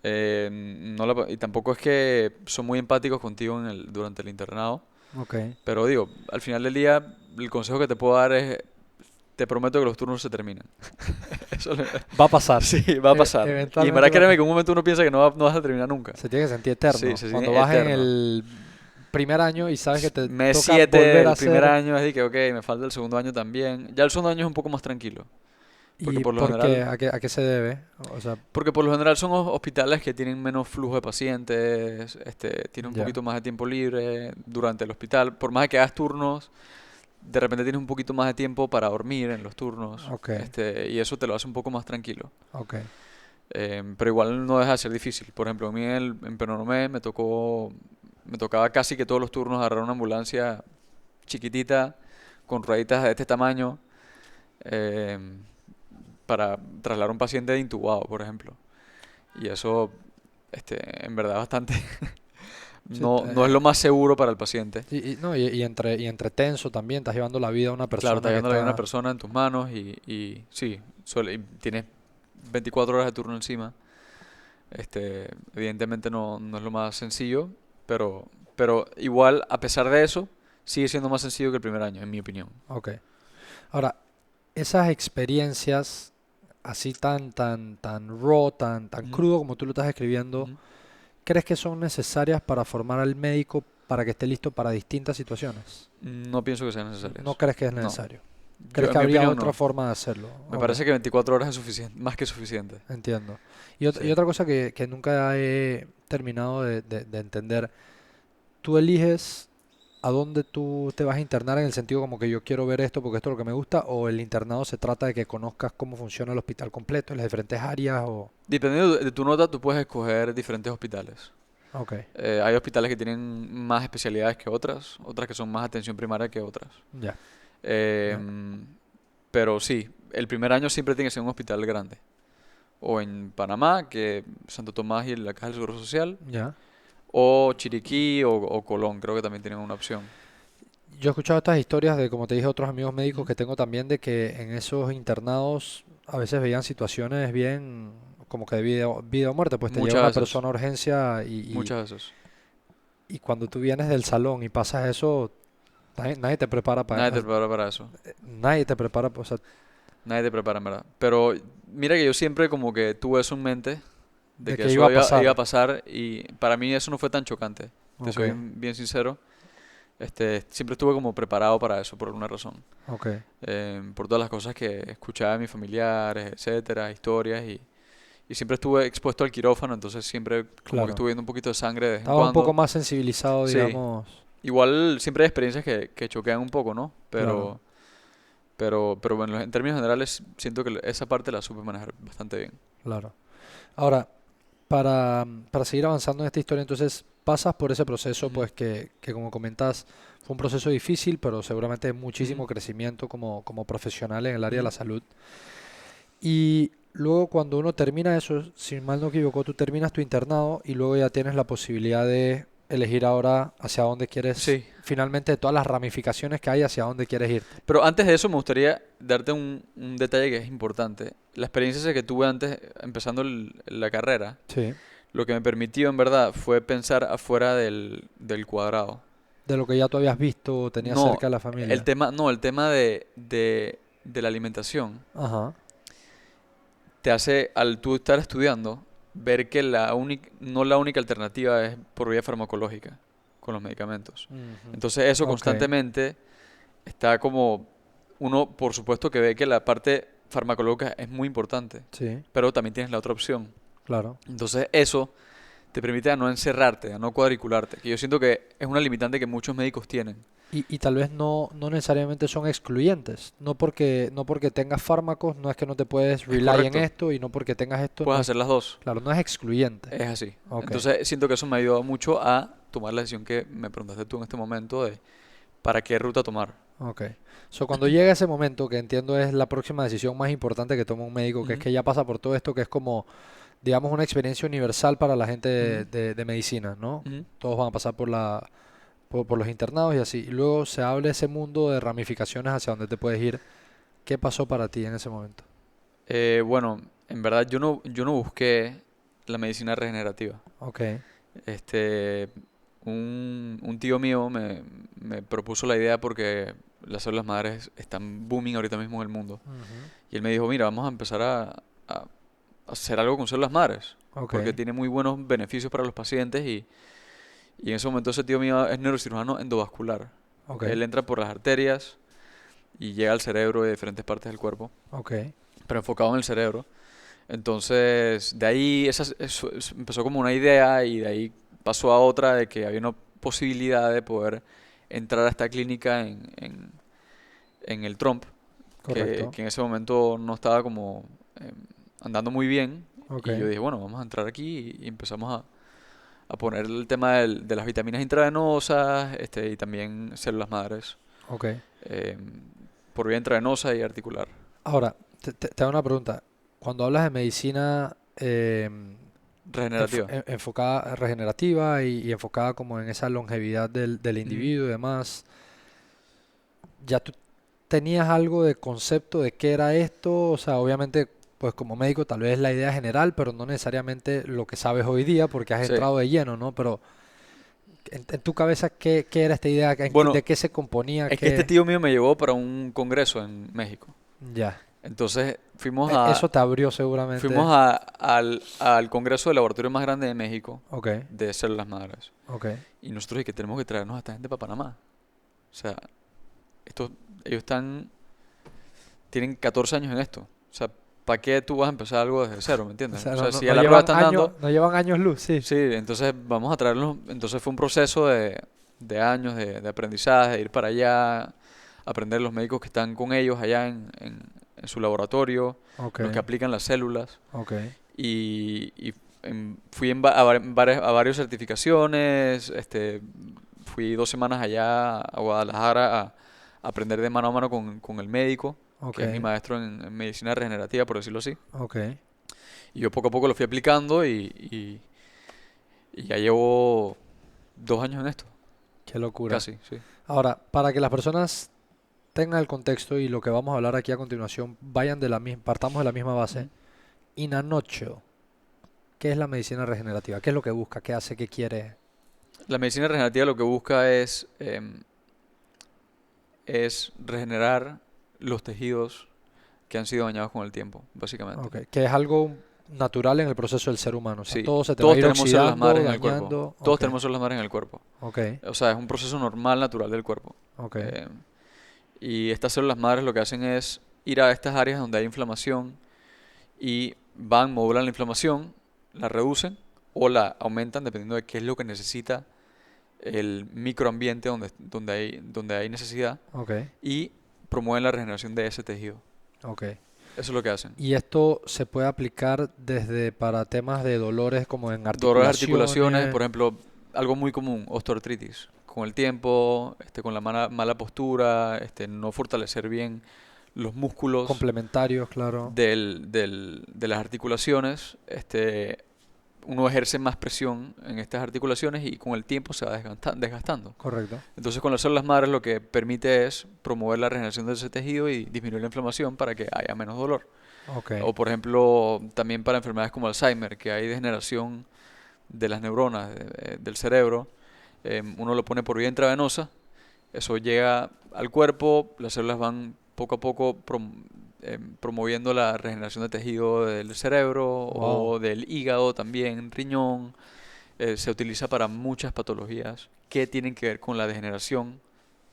[SPEAKER 1] Y tampoco es que son muy empáticos contigo durante el internado.
[SPEAKER 2] Ok.
[SPEAKER 1] Pero digo, al final del día, el consejo que te puedo dar es, te prometo que los turnos se terminan. Eso
[SPEAKER 2] Va a pasar.
[SPEAKER 1] sí, va a pasar. Y en verdad
[SPEAKER 2] Eventualmente va a
[SPEAKER 1] créeme que
[SPEAKER 2] pasar.
[SPEAKER 1] en un momento uno piensa que no vas a terminar nunca.
[SPEAKER 2] Se tiene que sentir
[SPEAKER 1] Sí,
[SPEAKER 2] eterno.
[SPEAKER 1] se
[SPEAKER 2] Cuando
[SPEAKER 1] siente
[SPEAKER 2] vas en
[SPEAKER 1] eterno.
[SPEAKER 2] el primer año y sabes que te
[SPEAKER 1] Mes
[SPEAKER 2] toca
[SPEAKER 1] 7
[SPEAKER 2] volver a
[SPEAKER 1] el primer
[SPEAKER 2] hacer.
[SPEAKER 1] año, es de que, ok, me falta el segundo año también. Ya el segundo año es un poco más tranquilo. Porque
[SPEAKER 2] ¿Y
[SPEAKER 1] por lo
[SPEAKER 2] por qué?
[SPEAKER 1] general,
[SPEAKER 2] ¿A qué se debe? O sea,
[SPEAKER 1] porque por lo general son hospitales que tienen menos flujo de pacientes, tienen un
[SPEAKER 2] ya.
[SPEAKER 1] poquito más de tiempo libre durante el hospital. Por más de que hagas turnos, de repente tienes un poquito más de tiempo para dormir en los turnos,
[SPEAKER 2] Ok,
[SPEAKER 1] y eso te lo hace un poco más tranquilo.
[SPEAKER 2] ok.
[SPEAKER 1] Pero igual no deja de ser difícil. Por ejemplo, a mí en Penonomé me tocaba casi que todos los turnos agarrar una ambulancia chiquitita con rueditas de este tamaño, em, para trasladar a un paciente intubado, por ejemplo. Y eso, en verdad, bastante
[SPEAKER 2] Sí,
[SPEAKER 1] no es lo más seguro para el paciente.
[SPEAKER 2] no, y entre tenso también, estás llevando la vida a una
[SPEAKER 1] Claro, estás
[SPEAKER 2] persona que
[SPEAKER 1] llevando la vida de una
[SPEAKER 2] está.
[SPEAKER 1] persona en tus manos, y sí, y tienes 24 horas de turno encima. Evidentemente no es lo más sencillo, pero igual, a pesar de eso, sigue siendo más sencillo que el primer año, en mi opinión.
[SPEAKER 2] Ok. Ahora, esas experiencias así tan raw, tan
[SPEAKER 1] Ujú,
[SPEAKER 2] crudo como tú lo estás escribiendo,
[SPEAKER 1] ujú.
[SPEAKER 2] ¿crees que son necesarias para formar al médico para que esté listo para distintas situaciones?
[SPEAKER 1] No pienso que sean
[SPEAKER 2] ¿No
[SPEAKER 1] necesarias.
[SPEAKER 2] crees que es
[SPEAKER 1] No,
[SPEAKER 2] necesario? ¿Crees
[SPEAKER 1] yo,
[SPEAKER 2] que
[SPEAKER 1] en mi
[SPEAKER 2] habría
[SPEAKER 1] opinión,
[SPEAKER 2] otra
[SPEAKER 1] no.
[SPEAKER 2] forma de hacerlo?
[SPEAKER 1] Me
[SPEAKER 2] Ok,
[SPEAKER 1] parece que 24 horas es suficiente, más que suficiente.
[SPEAKER 2] entiendo. Y
[SPEAKER 1] Sí.
[SPEAKER 2] otra cosa que nunca he terminado de entender, tú eliges a dónde tú te vas a internar en el sentido como que yo quiero ver esto porque esto es lo que me gusta, o el internado se trata de que conozcas cómo funciona el hospital completo, en las diferentes áreas, o...
[SPEAKER 1] Dependiendo de tu nota, tú puedes escoger diferentes hospitales.
[SPEAKER 2] Ok,
[SPEAKER 1] Hay hospitales que tienen más especialidades que otras que son más atención primaria que otras.
[SPEAKER 2] ya, ya,
[SPEAKER 1] Em, pero sí, el primer año siempre tiene que ser un hospital grande. O en Panamá, que Santo Tomás y la Caja del Seguro Social,
[SPEAKER 2] ya.
[SPEAKER 1] o Chiriquí o Colón, creo que también tienen una opción.
[SPEAKER 2] Yo he escuchado estas historias de, como te dije, otros amigos médicos
[SPEAKER 1] Ujú.
[SPEAKER 2] que tengo también de que en esos internados a veces veían situaciones bien como que de vida o muerte, pues te llega
[SPEAKER 1] Muchas
[SPEAKER 2] una
[SPEAKER 1] veces,
[SPEAKER 2] persona a urgencia
[SPEAKER 1] muchas veces.
[SPEAKER 2] y cuando tú vienes del salón y pasas eso, nadie te prepara
[SPEAKER 1] Nadie te
[SPEAKER 2] para,
[SPEAKER 1] prepara para eso.
[SPEAKER 2] nadie te prepara, o sea,
[SPEAKER 1] Nadie te prepara, en verdad. Pero mira que yo siempre como que tuve eso en mente, de
[SPEAKER 2] De
[SPEAKER 1] que
[SPEAKER 2] que
[SPEAKER 1] eso
[SPEAKER 2] iba a pasar.
[SPEAKER 1] iba a pasar y para mí eso no fue tan chocante. Te
[SPEAKER 2] Ok,
[SPEAKER 1] soy bien sincero. Siempre estuve como preparado para eso por alguna razón.
[SPEAKER 2] ok,
[SPEAKER 1] Por todas las cosas que escuchaba de mis familiares, etcétera, historias y siempre estuve expuesto al quirófano, entonces siempre como que
[SPEAKER 2] claro.
[SPEAKER 1] estuve viendo un poquito de sangre de vez en
[SPEAKER 2] Estabas un poco
[SPEAKER 1] cuando.
[SPEAKER 2] más sensibilizado,
[SPEAKER 1] Sí,
[SPEAKER 2] digamos.
[SPEAKER 1] igual siempre hay experiencias que choquean un poco, ¿no?
[SPEAKER 2] Claro,
[SPEAKER 1] Pero bueno, en términos generales siento que esa parte la supe manejar bastante bien.
[SPEAKER 2] claro. Ahora, para seguir avanzando en esta historia, entonces pasas por ese proceso,
[SPEAKER 1] Ujú,
[SPEAKER 2] pues que como comentas, fue un proceso difícil, pero seguramente de
[SPEAKER 1] ujú,
[SPEAKER 2] muchísimo crecimiento como profesional en el área de la
[SPEAKER 1] ujú.
[SPEAKER 2] salud. Y luego cuando uno termina eso, si mal no equivoco, tú terminas tu internado y luego ya tienes la posibilidad de elegir ahora hacia dónde quieres,
[SPEAKER 1] Sí,
[SPEAKER 2] finalmente de todas las ramificaciones que hay, hacia dónde quieres irte.
[SPEAKER 1] pero antes de eso me gustaría darte un detalle que es importante. La experiencia esa que tuve antes, empezando la carrera,
[SPEAKER 2] Sí.
[SPEAKER 1] lo que me permitió en verdad fue pensar afuera del cuadrado.
[SPEAKER 2] De lo que ya tú habías visto o tenías
[SPEAKER 1] No,
[SPEAKER 2] cerca de la familia.
[SPEAKER 1] el tema de la alimentación
[SPEAKER 2] Ajá.
[SPEAKER 1] te hace, al tú estar estudiando, ver que no la única alternativa es por vía farmacológica con los medicamentos.
[SPEAKER 2] Ujú.
[SPEAKER 1] Entonces eso
[SPEAKER 2] Ok,
[SPEAKER 1] constantemente está como, uno por supuesto que ve que la parte farmacológica es muy importante,
[SPEAKER 2] sí,
[SPEAKER 1] pero también tienes la otra opción.
[SPEAKER 2] claro.
[SPEAKER 1] Entonces eso te permite a no encerrarte, a no cuadricularte, que yo siento que es una limitante que muchos médicos tienen.
[SPEAKER 2] Y tal vez no necesariamente son excluyentes. No porque tengas fármacos, no es que no te puedes
[SPEAKER 1] Es
[SPEAKER 2] rely en
[SPEAKER 1] correcto,
[SPEAKER 2] esto, y no porque tengas esto, no
[SPEAKER 1] puedes
[SPEAKER 2] es,
[SPEAKER 1] hacer las dos.
[SPEAKER 2] claro, no es excluyente.
[SPEAKER 1] Es así.
[SPEAKER 2] Ok,
[SPEAKER 1] Entonces siento que eso me ha ayudado mucho a tomar la decisión que me preguntaste tú en este momento de para qué ruta tomar.
[SPEAKER 2] ok. So, cuando llega ese momento, que entiendo es la próxima decisión más importante que toma un médico, que es
[SPEAKER 1] Ujú,
[SPEAKER 2] que ya pasa por todo esto, que es como, digamos, una experiencia universal para la gente
[SPEAKER 1] ujú,
[SPEAKER 2] de medicina, ¿no?
[SPEAKER 1] ujú.
[SPEAKER 2] Todos van a pasar por los internados y así. Y luego se abre ese mundo de ramificaciones hacia donde te puedes ir. ¿Qué pasó para ti en ese momento?
[SPEAKER 1] Bueno, en verdad yo no busqué la medicina regenerativa.
[SPEAKER 2] Ok.
[SPEAKER 1] Este, un tío mío me propuso la idea porque las células madres están booming ahorita mismo en el mundo.
[SPEAKER 2] Ujú.
[SPEAKER 1] Y él me dijo, mira, vamos a empezar a hacer algo con células madres,
[SPEAKER 2] Ok,
[SPEAKER 1] porque tiene muy buenos beneficios para los pacientes y en ese momento ese tío mío es neurocirujano endovascular.
[SPEAKER 2] ok,
[SPEAKER 1] Él entra por las arterias y llega al cerebro y a diferentes partes del cuerpo,
[SPEAKER 2] ok,
[SPEAKER 1] pero enfocado en el cerebro. Entonces, de ahí eso empezó como una idea y de ahí pasó a otra de que había una posibilidad de poder entrar a esta clínica en el Trump,
[SPEAKER 2] correcto.
[SPEAKER 1] que en ese momento no estaba como em, andando muy bien.
[SPEAKER 2] Ok,
[SPEAKER 1] Y yo dije, bueno, vamos a entrar aquí y empezamos a poner el tema de las vitaminas intravenosas y también células madres
[SPEAKER 2] ok.
[SPEAKER 1] em, por vía intravenosa y articular.
[SPEAKER 2] Ahora, te hago una pregunta. Cuando hablas de medicina
[SPEAKER 1] Regenerativa.
[SPEAKER 2] enfocada regenerativa y enfocada como en esa longevidad del
[SPEAKER 1] Ujú.
[SPEAKER 2] individuo y demás, ¿ya tú tenías algo de concepto de qué era esto? O sea, obviamente, pues como médico tal vez la idea general, pero no necesariamente lo que sabes hoy día porque has
[SPEAKER 1] Sí.
[SPEAKER 2] entrado de lleno, ¿no? Pero en tu cabeza, ¿qué era esta idea?
[SPEAKER 1] Bueno,
[SPEAKER 2] ¿De qué se componía?
[SPEAKER 1] es que este tío mío me llevó para un congreso en México.
[SPEAKER 2] Ya.
[SPEAKER 1] Entonces fuimos
[SPEAKER 2] Eso
[SPEAKER 1] a,
[SPEAKER 2] te abrió seguramente.
[SPEAKER 1] fuimos al congreso de laboratorio más grande de México
[SPEAKER 2] Ok,
[SPEAKER 1] de células madres.
[SPEAKER 2] ok.
[SPEAKER 1] Y nosotros dije que tenemos que traernos a esta gente para Panamá. O sea, estos, ellos tienen 14 años en esto. O sea, ¿para qué tú vas a empezar algo desde cero, me
[SPEAKER 2] O
[SPEAKER 1] entiendes?
[SPEAKER 2] sea,
[SPEAKER 1] O
[SPEAKER 2] no,
[SPEAKER 1] sea,
[SPEAKER 2] no,
[SPEAKER 1] si
[SPEAKER 2] no
[SPEAKER 1] ya la prueba
[SPEAKER 2] llevan
[SPEAKER 1] están
[SPEAKER 2] años,
[SPEAKER 1] dando,
[SPEAKER 2] no llevan años luz, sí.
[SPEAKER 1] sí, entonces vamos a traerlos. Entonces fue un proceso de años de aprendizaje, de ir para allá, aprender los médicos que están con ellos allá en su laboratorio,
[SPEAKER 2] Ok,
[SPEAKER 1] los que aplican las células.
[SPEAKER 2] ok,
[SPEAKER 1] Y fui a varias certificaciones, fui 2 semanas allá a Guadalajara a aprender de mano a mano con el médico,
[SPEAKER 2] ok,
[SPEAKER 1] que es mi maestro en medicina regenerativa, por decirlo así.
[SPEAKER 2] ok.
[SPEAKER 1] Y yo poco a poco lo fui aplicando y ya llevo 2 años en esto,
[SPEAKER 2] Qué locura.
[SPEAKER 1] casi, sí.
[SPEAKER 2] Ahora, para que las personas tengan el contexto y lo que vamos a hablar aquí a continuación, vayan de la misma, partamos de la misma base.
[SPEAKER 1] Ujú.
[SPEAKER 2] In a nutshell, ¿qué es la medicina regenerativa? ¿Qué es lo que busca? ¿Qué hace? ¿Qué quiere?
[SPEAKER 1] La medicina regenerativa lo que busca es regenerar los tejidos que han sido dañados con el tiempo, básicamente.
[SPEAKER 2] Ok, que es algo natural en el proceso del ser humano. O sea,
[SPEAKER 1] Sí,
[SPEAKER 2] todo se te va a
[SPEAKER 1] todos
[SPEAKER 2] ir
[SPEAKER 1] tenemos células
[SPEAKER 2] oxidando,
[SPEAKER 1] madres en el cuerpo.
[SPEAKER 2] dañando.
[SPEAKER 1] Todos
[SPEAKER 2] Ok,
[SPEAKER 1] tenemos células madres en el cuerpo.
[SPEAKER 2] ok,
[SPEAKER 1] O sea, es un proceso normal, natural del cuerpo.
[SPEAKER 2] ok,
[SPEAKER 1] Eh, y estas células madres lo que hacen es ir a estas áreas donde hay inflamación y modulan la inflamación, la reducen o la aumentan dependiendo de qué es lo que necesita el microambiente donde hay necesidad
[SPEAKER 2] ok,
[SPEAKER 1] y promueven la regeneración de ese tejido.
[SPEAKER 2] ok.
[SPEAKER 1] Eso es lo que hacen.
[SPEAKER 2] Y esto se puede aplicar desde para temas de dolores como en
[SPEAKER 1] Dolores de articulaciones,
[SPEAKER 2] articulaciones,
[SPEAKER 1] por ejemplo, algo muy común, osteoartritis. Con el tiempo, con la mala postura, no fortalecer bien los músculos
[SPEAKER 2] complementarios, claro.
[SPEAKER 1] de las articulaciones, uno ejerce más presión en estas articulaciones y con el tiempo se va desgastando.
[SPEAKER 2] Correcto.
[SPEAKER 1] Entonces con las células madres lo que permite es promover la regeneración de ese tejido y disminuir la inflamación para que haya menos dolor.
[SPEAKER 2] Ok,
[SPEAKER 1] O por ejemplo, también para enfermedades como Alzheimer, que hay degeneración de las neuronas del cerebro, uno lo pone por vía intravenosa, eso llega al cuerpo, las células van poco a poco promoviendo la regeneración de tejido del cerebro
[SPEAKER 2] wow.
[SPEAKER 1] o del hígado también, riñón. Se utiliza para muchas patologías que tienen que ver con la degeneración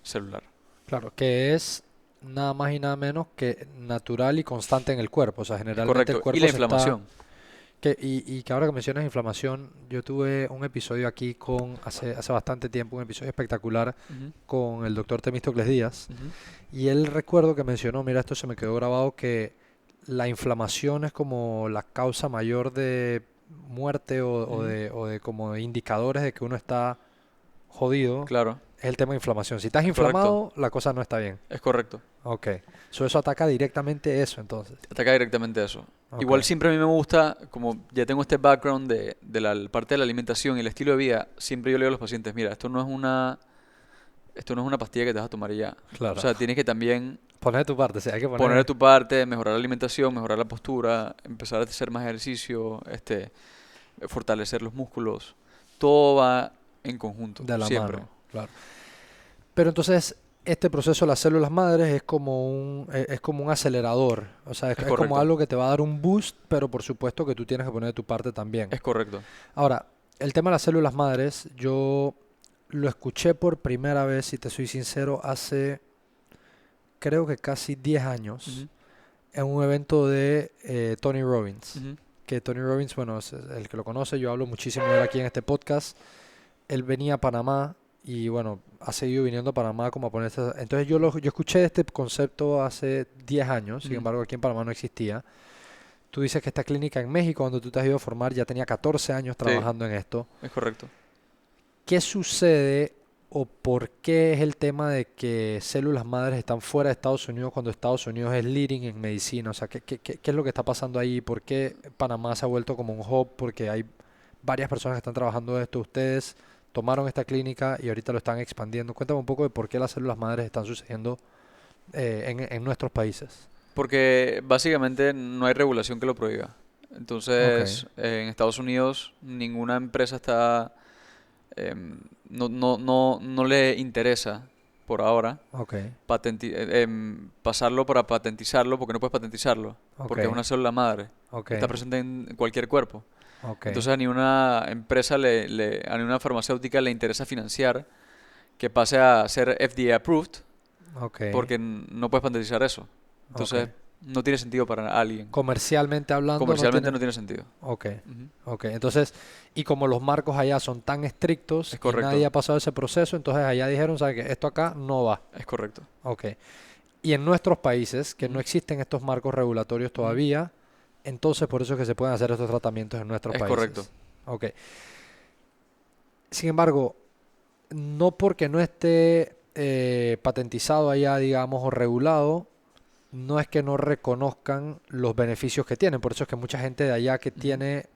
[SPEAKER 1] celular.
[SPEAKER 2] Claro, que es nada más y nada menos que natural y constante en el cuerpo. O sea,
[SPEAKER 1] Es
[SPEAKER 2] generalmente el
[SPEAKER 1] correcto. Y
[SPEAKER 2] cuerpo
[SPEAKER 1] la
[SPEAKER 2] se está...
[SPEAKER 1] inflamación.
[SPEAKER 2] y que ahora que mencionas inflamación, yo tuve un episodio aquí hace bastante tiempo, un episodio espectacular
[SPEAKER 1] Ujú,
[SPEAKER 2] con el doctor Temístocles Díaz.
[SPEAKER 1] ujú,
[SPEAKER 2] Y él recuerdo que mencionó, mira, esto se me quedó grabado, que la inflamación es como la causa mayor de muerte
[SPEAKER 1] ujú.
[SPEAKER 2] o de como indicadores de que uno está jodido,
[SPEAKER 1] Claro,
[SPEAKER 2] es el tema de inflamación. Si estás
[SPEAKER 1] es correcto.
[SPEAKER 2] inflamado, la cosa no está bien.
[SPEAKER 1] Es correcto.
[SPEAKER 2] Ok. Eso ataca directamente eso, entonces.
[SPEAKER 1] Ataca directamente eso.
[SPEAKER 2] Ok.
[SPEAKER 1] Igual siempre a mí me gusta, como ya tengo este background de la parte de la alimentación y el estilo de vida, siempre yo le digo a los pacientes, mira, esto no es una pastilla que te vas a tomar y ya. O
[SPEAKER 2] Claro.
[SPEAKER 1] sea, tienes que también
[SPEAKER 2] Poner de tu parte, sí, hay que
[SPEAKER 1] poner de
[SPEAKER 2] poner
[SPEAKER 1] tu parte, mejorar la alimentación, mejorar la postura, empezar a hacer más ejercicio, fortalecer los músculos. Todo va en conjunto,
[SPEAKER 2] de la
[SPEAKER 1] siempre.
[SPEAKER 2] mano, claro. Pero entonces, este proceso de las células madres es como un acelerador. O sea,
[SPEAKER 1] Es
[SPEAKER 2] es como
[SPEAKER 1] correcto,
[SPEAKER 2] algo que te va a dar un boost, pero por supuesto que tú tienes que poner de tu parte también.
[SPEAKER 1] es correcto.
[SPEAKER 2] Ahora, el tema de las células madres, yo lo escuché por primera vez, si te soy sincero, hace creo que casi 10 años
[SPEAKER 1] Ujú,
[SPEAKER 2] en un evento de Tony Robbins.
[SPEAKER 1] ujú,
[SPEAKER 2] Que Tony Robbins, bueno, es el que lo conoce, yo hablo muchísimo de él aquí en este podcast. Él venía a Panamá y bueno, ha seguido viniendo a Panamá como a ponerse... Entonces yo escuché este concepto hace 10 años, sin
[SPEAKER 1] ujú.
[SPEAKER 2] embargo aquí en Panamá no existía. Tú dices que esta clínica en México, donde tú te has ido a formar, ya tenía 14 años
[SPEAKER 1] Sí,
[SPEAKER 2] trabajando en esto.
[SPEAKER 1] es correcto.
[SPEAKER 2] ¿Qué sucede o por qué es el tema de que células madres están fuera de Estados Unidos cuando Estados Unidos es leading en medicina? O sea, ¿qué es lo que está pasando ahí? ¿Por qué Panamá se ha vuelto como un hub? Porque hay varias personas que están trabajando esto. Ustedes tomaron esta clínica y ahorita lo están expandiendo. Cuéntame un poco de por qué las células madres están sucediendo en nuestros países.
[SPEAKER 1] Porque básicamente no hay regulación que lo prohíba.
[SPEAKER 2] Ok,
[SPEAKER 1] Entonces, en Estados Unidos ninguna empresa no le interesa por ahora
[SPEAKER 2] ok,
[SPEAKER 1] pasarlo para patentizarlo, porque no puedes patentizarlo,
[SPEAKER 2] ok,
[SPEAKER 1] porque es una célula madre
[SPEAKER 2] ok,
[SPEAKER 1] que está presente en cualquier cuerpo.
[SPEAKER 2] ok,
[SPEAKER 1] Entonces a ninguna empresa, a ninguna farmacéutica le interesa financiar que pase a ser FDA approved,
[SPEAKER 2] ok,
[SPEAKER 1] porque no puedes patentizar eso.
[SPEAKER 2] ok.
[SPEAKER 1] Entonces no tiene sentido para alguien.
[SPEAKER 2] Comercialmente hablando no
[SPEAKER 1] Comercialmente
[SPEAKER 2] tiene...
[SPEAKER 1] no tiene sentido.
[SPEAKER 2] Ok,
[SPEAKER 1] Ujú.
[SPEAKER 2] ok. Entonces, y como los marcos allá son tan estrictos
[SPEAKER 1] Es
[SPEAKER 2] y nadie
[SPEAKER 1] correcto,
[SPEAKER 2] ha pasado ese proceso, entonces allá dijeron, ¿sabes qué? Esto acá no va.
[SPEAKER 1] es correcto.
[SPEAKER 2] Ok. Y en nuestros países, que no
[SPEAKER 1] Ujú,
[SPEAKER 2] existen estos marcos regulatorios
[SPEAKER 1] ujú.
[SPEAKER 2] todavía, entonces por eso es que se pueden hacer estos tratamientos en nuestros
[SPEAKER 1] Es correcto.
[SPEAKER 2] países. Ok. Sin embargo, no porque no esté patentizado allá, digamos, o regulado, no es que no reconozcan los beneficios que tienen. Por eso es que mucha gente de allá que
[SPEAKER 1] Ujú.
[SPEAKER 2] tiene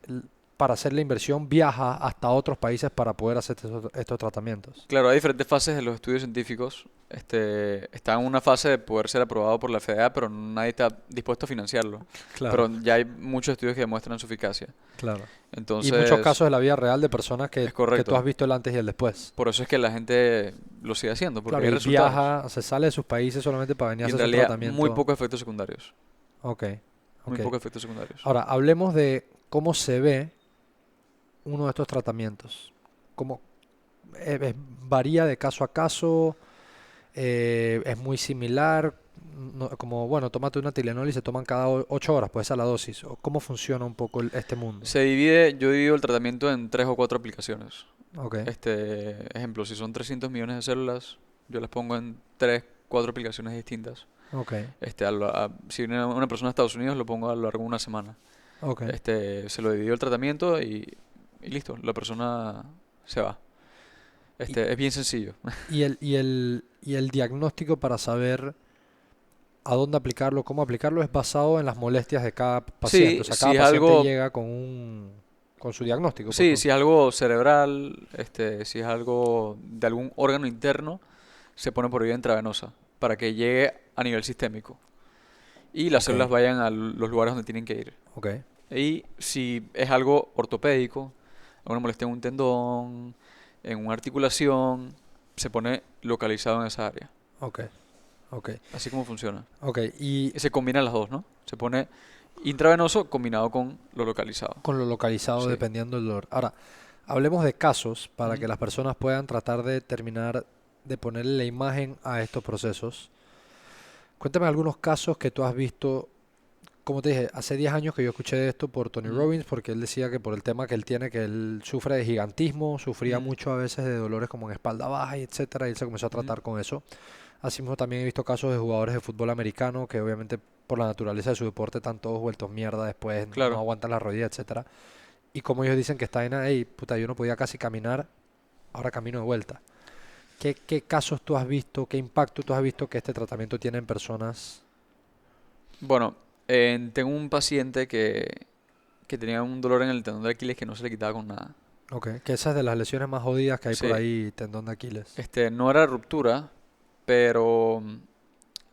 [SPEAKER 2] para hacer la inversión viaja hasta otros países para poder hacer estos tratamientos.
[SPEAKER 1] Claro, hay diferentes fases de los estudios científicos. Está en una fase de poder ser aprobado por la FDA, pero nadie está dispuesto a financiarlo.
[SPEAKER 2] Claro,
[SPEAKER 1] Pero ya hay muchos estudios que demuestran su eficacia.
[SPEAKER 2] claro. Y muchos
[SPEAKER 1] Entonces,
[SPEAKER 2] casos de la vida real de personas
[SPEAKER 1] es
[SPEAKER 2] que tú has
[SPEAKER 1] correcto.
[SPEAKER 2] visto el antes y el después.
[SPEAKER 1] Por eso es que la gente lo sigue haciendo, porque
[SPEAKER 2] Claro,
[SPEAKER 1] hay
[SPEAKER 2] y
[SPEAKER 1] resultados.
[SPEAKER 2] viaja, se sale de sus países solamente para venir a
[SPEAKER 1] Y en
[SPEAKER 2] hacerse un
[SPEAKER 1] realidad, muy
[SPEAKER 2] tratamiento.
[SPEAKER 1] pocos efectos secundarios.
[SPEAKER 2] Ok,
[SPEAKER 1] Muy
[SPEAKER 2] ok.
[SPEAKER 1] pocos efectos secundarios.
[SPEAKER 2] Ahora, hablemos de cómo se ve uno de estos tratamientos. ¿Cómo, varía de caso a caso? ¿Es muy similar? Como, bueno, tómate una Tylenol y se toman cada 8 horas, pues esa es la dosis. ¿O cómo funciona un poco este mundo?
[SPEAKER 1] Yo divido el tratamiento en 3 o 4 aplicaciones.
[SPEAKER 2] Ok,
[SPEAKER 1] Ejemplo, si son 300 millones de células, yo las pongo en 3, 4 aplicaciones distintas.
[SPEAKER 2] ok,
[SPEAKER 1] Si viene una persona a Estados Unidos, lo pongo a lo largo de una semana.
[SPEAKER 2] ok.
[SPEAKER 1] Se lo divido el tratamiento y listo, la persona se va.
[SPEAKER 2] Y,
[SPEAKER 1] Es bien sencillo.
[SPEAKER 2] y el diagnóstico para saber a dónde aplicarlo, cómo aplicarlo, es basado en las molestias de cada paciente. O
[SPEAKER 1] Sí,
[SPEAKER 2] sea, cada
[SPEAKER 1] si es
[SPEAKER 2] paciente
[SPEAKER 1] algo,
[SPEAKER 2] llega con su diagnóstico, pues
[SPEAKER 1] sí, si es algo cerebral, si es algo de algún órgano interno, se pone por vía intravenosa para que llegue a nivel sistémico y las
[SPEAKER 2] Ok,
[SPEAKER 1] células vayan a los lugares donde tienen que ir.
[SPEAKER 2] ok,
[SPEAKER 1] Y si es algo ortopédico, alguna molestia en un tendón, en una articulación, se pone localizado en esa área.
[SPEAKER 2] ok, ok,
[SPEAKER 1] Así como funciona.
[SPEAKER 2] ok. Y
[SPEAKER 1] Y se combinan las dos, ¿no? Se pone intravenoso combinado con lo localizado.
[SPEAKER 2] con lo localizado
[SPEAKER 1] Sí.
[SPEAKER 2] dependiendo del dolor. Ahora, hablemos de casos para
[SPEAKER 1] Ujú.
[SPEAKER 2] que las personas puedan tratar de terminar de ponerle la imagen a estos procesos. Cuéntame algunos casos que tú has visto. Como te dije, hace 10 años que yo escuché de esto por Tony
[SPEAKER 1] Ujú.
[SPEAKER 2] Robbins, porque él decía que por el tema que él tiene, que él sufre de gigantismo, sufría
[SPEAKER 1] Ujú.
[SPEAKER 2] mucho a veces de dolores como en espalda baja y etcétera, y él se comenzó a
[SPEAKER 1] Ujú.
[SPEAKER 2] tratar con eso. Asimismo, también he visto casos de jugadores de fútbol americano que obviamente por la naturaleza de su deporte están todos vueltos mierda después, no
[SPEAKER 1] Claro.
[SPEAKER 2] aguantan la rodilla, etcétera. Y como ellos dicen que está en, hey, puta, yo no podía casi caminar, ahora camino de vuelta. ¿Qué casos tú has visto, qué impacto tú has visto que este tratamiento tiene en personas?
[SPEAKER 1] Bueno, tengo un paciente que tenía un dolor en el tendón de Aquiles que no se le quitaba con nada.
[SPEAKER 2] Ok, que esas de las lesiones más jodidas que hay por
[SPEAKER 1] Sí,
[SPEAKER 2] ahí, tendón de Aquiles.
[SPEAKER 1] no era ruptura, pero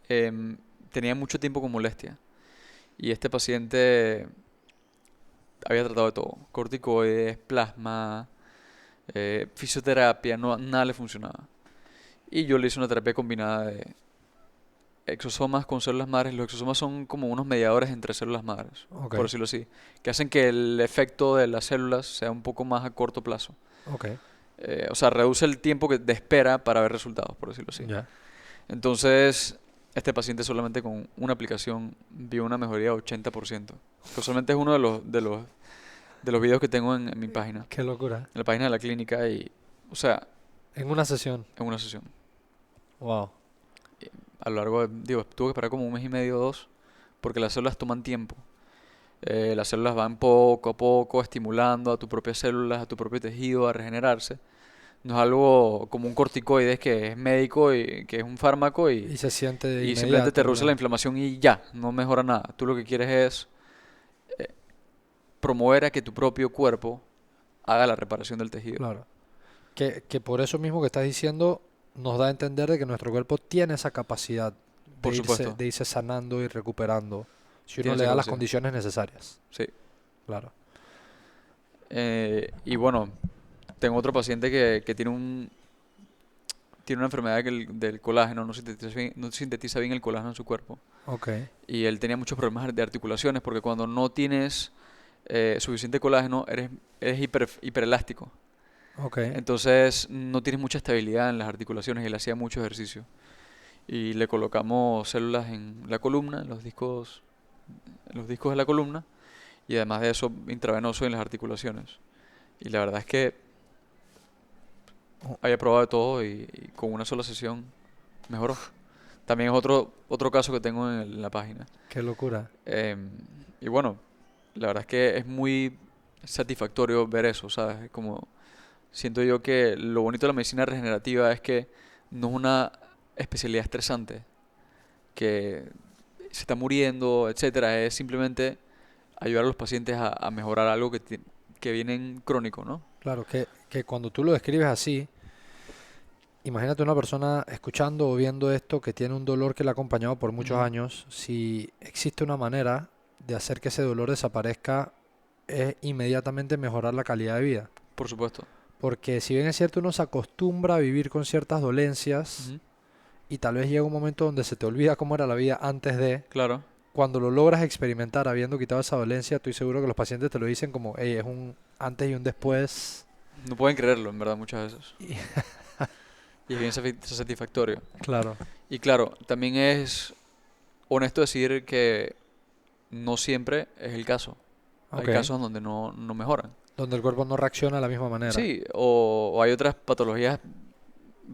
[SPEAKER 1] em, tenía mucho tiempo con molestia. Y este paciente había tratado de todo, corticoides, plasma, fisioterapia, no, nada le funcionaba. Y yo le hice una terapia combinada de exosomas con células madres. Los exosomas son como unos mediadores entre células madres,
[SPEAKER 2] Ok,
[SPEAKER 1] por decirlo así, que hacen que el efecto de las células sea un poco más a corto plazo.
[SPEAKER 2] ok,
[SPEAKER 1] O sea, reduce el tiempo de espera para ver resultados, por decirlo así.
[SPEAKER 2] ya.
[SPEAKER 1] Entonces, este paciente solamente con una aplicación vio una mejoría de 80%. Que usualmente es uno de los videos que tengo en mi página,
[SPEAKER 2] Qué locura.
[SPEAKER 1] en la página de la clínica y, o sea,
[SPEAKER 2] En una sesión.
[SPEAKER 1] en una sesión.
[SPEAKER 2] Wow.
[SPEAKER 1] A lo largo de, digo, tuve que esperar como un mes y medio o 2, porque las células toman tiempo. Las células van poco a poco estimulando a tus propias células, a tu propio tejido a regenerarse. No es algo como un corticoide que es médico y que es un fármaco y,
[SPEAKER 2] Y se siente de
[SPEAKER 1] y simplemente te
[SPEAKER 2] inmediato,
[SPEAKER 1] reduce la
[SPEAKER 2] claro.
[SPEAKER 1] inflamación y ya, no mejora nada. Tú lo que quieres es eh, promover a que tu propio cuerpo haga la reparación del tejido.
[SPEAKER 2] Claro. Que por eso mismo que estás diciendo nos da a entender de que nuestro cuerpo tiene esa capacidad
[SPEAKER 1] Por
[SPEAKER 2] de
[SPEAKER 1] supuesto,
[SPEAKER 2] irse sanando y recuperando si uno
[SPEAKER 1] tiene
[SPEAKER 2] le
[SPEAKER 1] esa
[SPEAKER 2] da las
[SPEAKER 1] capacidad.
[SPEAKER 2] condiciones necesarias.
[SPEAKER 1] Sí.
[SPEAKER 2] Claro.
[SPEAKER 1] Y bueno, tengo otro paciente que tiene una enfermedad del colágeno, no sintetiza bien el colágeno en su cuerpo.
[SPEAKER 2] Ok,
[SPEAKER 1] Y él tenía muchos problemas de articulaciones porque cuando no tienes suficiente colágeno eres hiperelástico.
[SPEAKER 2] ok.
[SPEAKER 1] Entonces no tienes mucha estabilidad en las articulaciones y él hacía mucho ejercicio. Y le colocamos células en la columna, en los discos de la columna y además de eso intravenoso en las articulaciones. Y la verdad es que
[SPEAKER 2] Oh,
[SPEAKER 1] había probado de todo y con una sola sesión mejoró. También es otro caso que tengo en la página.
[SPEAKER 2] qué locura.
[SPEAKER 1] Em, y bueno, la verdad es que es muy satisfactorio ver eso, ¿sabes? Como siento yo que lo bonito de la medicina regenerativa es que no es una especialidad estresante, que se está muriendo, etcétera. Es simplemente ayudar a los pacientes a mejorar algo que viene en crónico, ¿no?
[SPEAKER 2] Claro, que cuando tú lo describes así, imagínate una persona escuchando o viendo esto que tiene un dolor que le ha acompañado por muchos
[SPEAKER 1] Ujú.
[SPEAKER 2] años, si existe una manera de hacer que ese dolor desaparezca, es inmediatamente mejorar la calidad de vida.
[SPEAKER 1] Por supuesto.
[SPEAKER 2] Porque si bien es cierto, uno se acostumbra a vivir con ciertas dolencias
[SPEAKER 1] Ujú.
[SPEAKER 2] y tal vez llega un momento donde se te olvida cómo era la vida antes de,
[SPEAKER 1] Claro.
[SPEAKER 2] cuando lo logras experimentar habiendo quitado esa dolencia, estoy seguro que los pacientes te lo dicen como, hey, es un antes y un después.
[SPEAKER 1] No pueden creerlo, en verdad, muchas veces.
[SPEAKER 2] Y-
[SPEAKER 1] Y es bien satisfactorio.
[SPEAKER 2] Claro,
[SPEAKER 1] Y claro, también es honesto decir que no siempre es el caso. Hay
[SPEAKER 2] ok.
[SPEAKER 1] casos donde no mejoran.
[SPEAKER 2] Donde el cuerpo no reacciona de la misma manera.
[SPEAKER 1] Sí, o hay otras patologías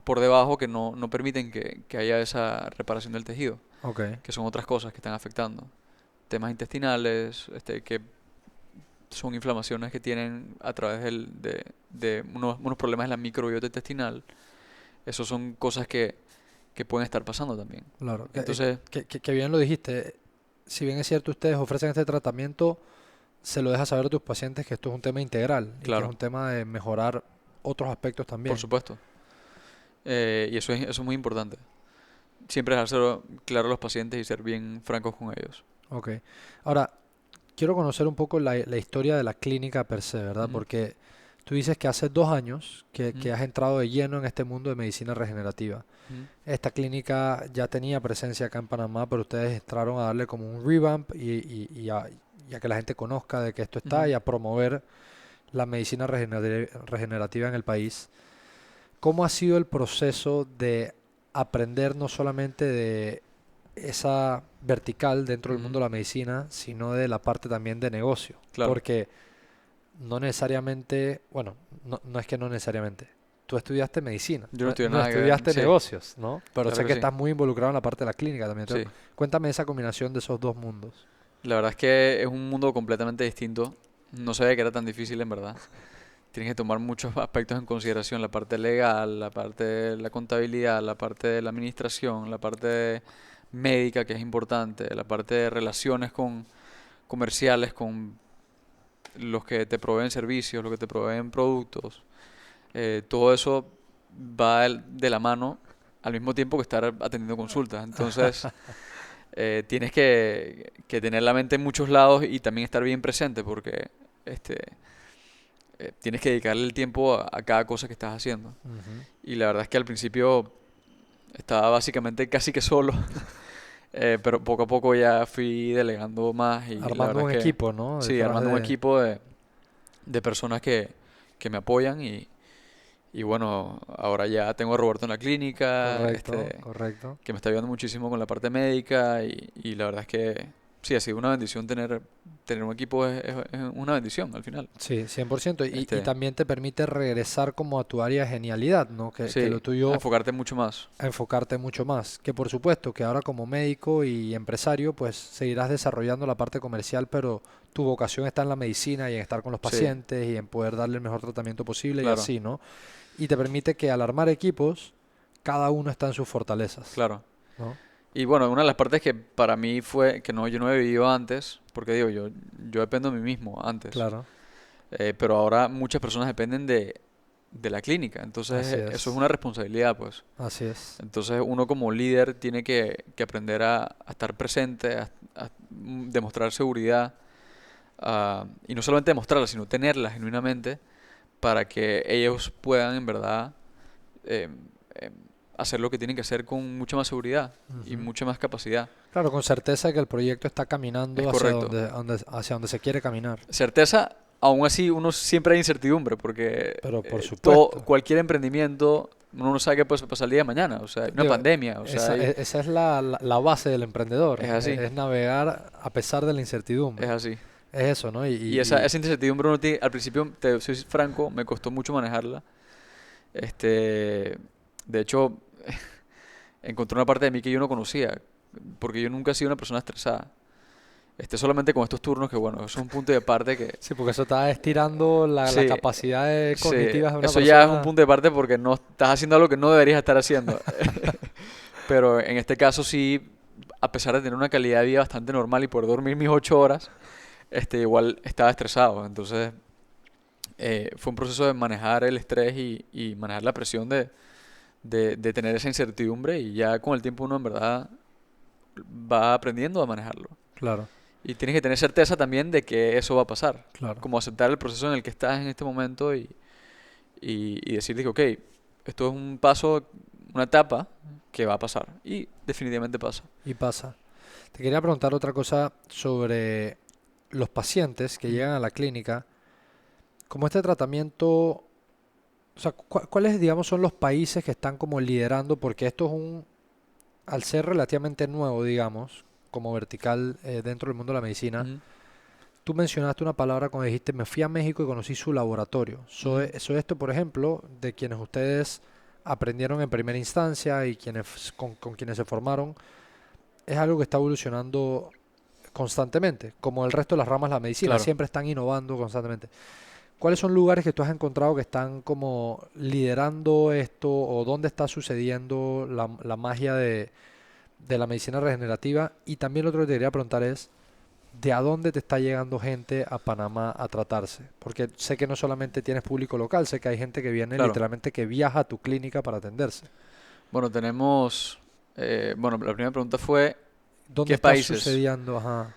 [SPEAKER 1] por debajo que no permiten que haya esa reparación del tejido,
[SPEAKER 2] Ok,
[SPEAKER 1] que son otras cosas que están afectando. Temas intestinales, que son inflamaciones que tienen a través de unos problemas en la microbiota intestinal. Esos son cosas que pueden estar pasando también.
[SPEAKER 2] claro.
[SPEAKER 1] Entonces,
[SPEAKER 2] Que bien lo dijiste. Si bien es cierto, ustedes ofrecen este tratamiento, se lo dejas saber a tus pacientes que esto es un tema integral y que es
[SPEAKER 1] claro,
[SPEAKER 2] un tema de mejorar otros aspectos
[SPEAKER 1] por
[SPEAKER 2] también.
[SPEAKER 1] supuesto. Y eso es muy importante. Siempre dejárselo claro a los pacientes y ser bien francos con ellos.
[SPEAKER 2] Ok. Ahora, quiero conocer un poco la historia de la clínica per se, ¿verdad?
[SPEAKER 1] Ujú,
[SPEAKER 2] Porque tú dices que hace 2 años
[SPEAKER 1] ujú,
[SPEAKER 2] que has entrado de lleno en este mundo de medicina regenerativa.
[SPEAKER 1] ujú,
[SPEAKER 2] Esta clínica ya tenía presencia acá en Panamá, pero ustedes entraron a darle como un revamp y a que la gente conozca de que esto está
[SPEAKER 1] ujú,
[SPEAKER 2] y a promover la medicina regenerativa en el país. ¿Cómo ha sido el proceso de aprender no solamente de esa vertical dentro del
[SPEAKER 1] ujú.
[SPEAKER 2] mundo de la medicina, sino de la parte también de negocio?
[SPEAKER 1] Claro,
[SPEAKER 2] Porque no necesariamente, bueno, no es que no necesariamente. Tú estudiaste medicina,
[SPEAKER 1] yo no estudié
[SPEAKER 2] no
[SPEAKER 1] nada que ver.
[SPEAKER 2] estudiaste
[SPEAKER 1] Sí,
[SPEAKER 2] negocios, ¿no? Pero
[SPEAKER 1] claro
[SPEAKER 2] sé
[SPEAKER 1] que
[SPEAKER 2] que
[SPEAKER 1] sí.
[SPEAKER 2] estás muy involucrado en la parte de la clínica también. Entonces,
[SPEAKER 1] Sí.
[SPEAKER 2] cuéntame esa combinación de esos dos mundos.
[SPEAKER 1] La verdad es que es un mundo completamente distinto. No sabía que era tan difícil en verdad. Tienes que tomar muchos aspectos en consideración, la parte legal, la parte de la contabilidad, la parte de la administración, la parte médica que es importante, la parte de relaciones con comerciales con los que te proveen servicios, los que te proveen productos. Todo eso va de la mano al mismo tiempo que estar atendiendo consultas. Entonces, tienes que tener la mente en muchos lados y también estar bien presente porque este, tienes que dedicarle el tiempo a cada cosa que estás haciendo.
[SPEAKER 2] Ujú.
[SPEAKER 1] Y la verdad es que al principio estaba básicamente casi que solo, pero poco a poco ya fui delegando más y la
[SPEAKER 2] Armando
[SPEAKER 1] verdad es
[SPEAKER 2] un
[SPEAKER 1] que
[SPEAKER 2] equipo, ¿no?
[SPEAKER 1] sí,
[SPEAKER 2] Detrás
[SPEAKER 1] armando un
[SPEAKER 2] de...
[SPEAKER 1] equipo de personas que me apoyan y bueno, ahora ya tengo a Roberto en la clínica,
[SPEAKER 2] Correcto, correcto.
[SPEAKER 1] que me está ayudando muchísimo con la parte médica y la verdad es que sí, ha sido una bendición tener un equipo, es una bendición al final.
[SPEAKER 2] Sí, 100%. Y
[SPEAKER 1] Este,
[SPEAKER 2] también te permite regresar como a tu área de genialidad, ¿no? Que
[SPEAKER 1] sí,
[SPEAKER 2] lo
[SPEAKER 1] a
[SPEAKER 2] tuyo,
[SPEAKER 1] enfocarte mucho más.
[SPEAKER 2] a enfocarte mucho más. Que por supuesto que ahora como médico y empresario, pues seguirás desarrollando la parte comercial, pero tu vocación está en la medicina y en estar con los
[SPEAKER 1] Sí,
[SPEAKER 2] pacientes y en poder darle el mejor tratamiento posible y
[SPEAKER 1] claro,
[SPEAKER 2] así, ¿no? Y te permite que al armar equipos, cada uno está en sus fortalezas,
[SPEAKER 1] claro.
[SPEAKER 2] ¿no?
[SPEAKER 1] Y bueno, una de las partes que para mí fue que no, yo no he vivido antes, porque digo, yo dependo de mí mismo antes,
[SPEAKER 2] Claro,
[SPEAKER 1] pero ahora muchas personas dependen de la clínica, entonces
[SPEAKER 2] así
[SPEAKER 1] eso es
[SPEAKER 2] es,
[SPEAKER 1] una responsabilidad, pues.
[SPEAKER 2] así es.
[SPEAKER 1] Entonces uno como líder tiene que aprender a estar presente, a demostrar seguridad, y no solamente demostrarla, sino tenerla genuinamente para que ellos puedan en verdad eh, eh, hacer lo que tienen que hacer con mucha más seguridad y
[SPEAKER 2] Ujú.
[SPEAKER 1] mucha más capacidad.
[SPEAKER 2] Claro, con certeza de que el proyecto está
[SPEAKER 1] Es
[SPEAKER 2] caminando
[SPEAKER 1] correcto.
[SPEAKER 2] hacia donde se quiere caminar.
[SPEAKER 1] Certeza, aún así uno siempre hay incertidumbre porque
[SPEAKER 2] Pero por
[SPEAKER 1] todo,
[SPEAKER 2] supuesto.
[SPEAKER 1] cualquier emprendimiento uno no sabe qué puede pasar el día de mañana, o sea, hay una
[SPEAKER 2] Digo,
[SPEAKER 1] pandemia, o sea,
[SPEAKER 2] esa es la base del emprendedor,
[SPEAKER 1] es así,
[SPEAKER 2] es navegar a pesar de la
[SPEAKER 1] es
[SPEAKER 2] incertidumbre.
[SPEAKER 1] así.
[SPEAKER 2] Es eso, ¿no?
[SPEAKER 1] Y esa incertidumbre uno tiene, al principio, te soy franco, me costó mucho manejarla. Este, de hecho, encontré una parte de mí que yo no conocía, porque yo nunca he sido una persona estresada. Solamente con estos turnos que bueno, eso es un punto de parte que
[SPEAKER 2] Sí, porque eso está estirando las
[SPEAKER 1] sí,
[SPEAKER 2] capacidades
[SPEAKER 1] sí,
[SPEAKER 2] cognitivas de una
[SPEAKER 1] eso ya es un
[SPEAKER 2] persona.
[SPEAKER 1] punto de parte porque no estás haciendo algo que no deberías estar haciendo. Pero en este caso sí, a pesar de tener una calidad de vida bastante normal y poder dormir mis 8 horas, igual estaba estresado. Entonces fue un proceso de manejar el estrés y manejar la presión de tener esa incertidumbre y ya con el tiempo uno en verdad va aprendiendo a manejarlo.
[SPEAKER 2] Claro,
[SPEAKER 1] Y tienes que tener certeza también de que eso va a pasar.
[SPEAKER 2] claro.
[SPEAKER 1] Como aceptar el proceso en el que estás en este momento y decir que, ok, esto es un paso, una etapa que va a pasar. Y definitivamente pasa.
[SPEAKER 2] Y pasa. Te quería preguntar otra cosa sobre los pacientes que llegan a la clínica. Como este tratamiento, o sea, ¿cuáles, digamos, son los países que están como liderando? Porque esto es al ser relativamente nuevo, digamos, como vertical dentro del mundo de la medicina.
[SPEAKER 1] Ujú,
[SPEAKER 2] Tú mencionaste una palabra cuando dijiste, me fui a México y conocí su laboratorio.
[SPEAKER 1] ujú.
[SPEAKER 2] Esto, por ejemplo, de quienes ustedes aprendieron en primera instancia y con quienes se formaron, es algo que está evolucionando constantemente, como el resto de las ramas de la medicina,
[SPEAKER 1] Claro.
[SPEAKER 2] siempre están innovando constantemente. ¿Cuáles son lugares que tú has encontrado que están como liderando esto o dónde está sucediendo la magia de la medicina regenerativa? Y también lo otro que te quería preguntar es, ¿de a dónde te está llegando gente a Panamá a tratarse? Porque sé que no solamente tienes público local, sé que hay gente que viene
[SPEAKER 1] Claro.
[SPEAKER 2] literalmente que viaja a tu clínica para atenderse.
[SPEAKER 1] Bueno, tenemos... bueno, la primera pregunta fue,
[SPEAKER 2] ¿Dónde
[SPEAKER 1] ¿qué
[SPEAKER 2] está
[SPEAKER 1] países?
[SPEAKER 2] sucediendo? Ajá.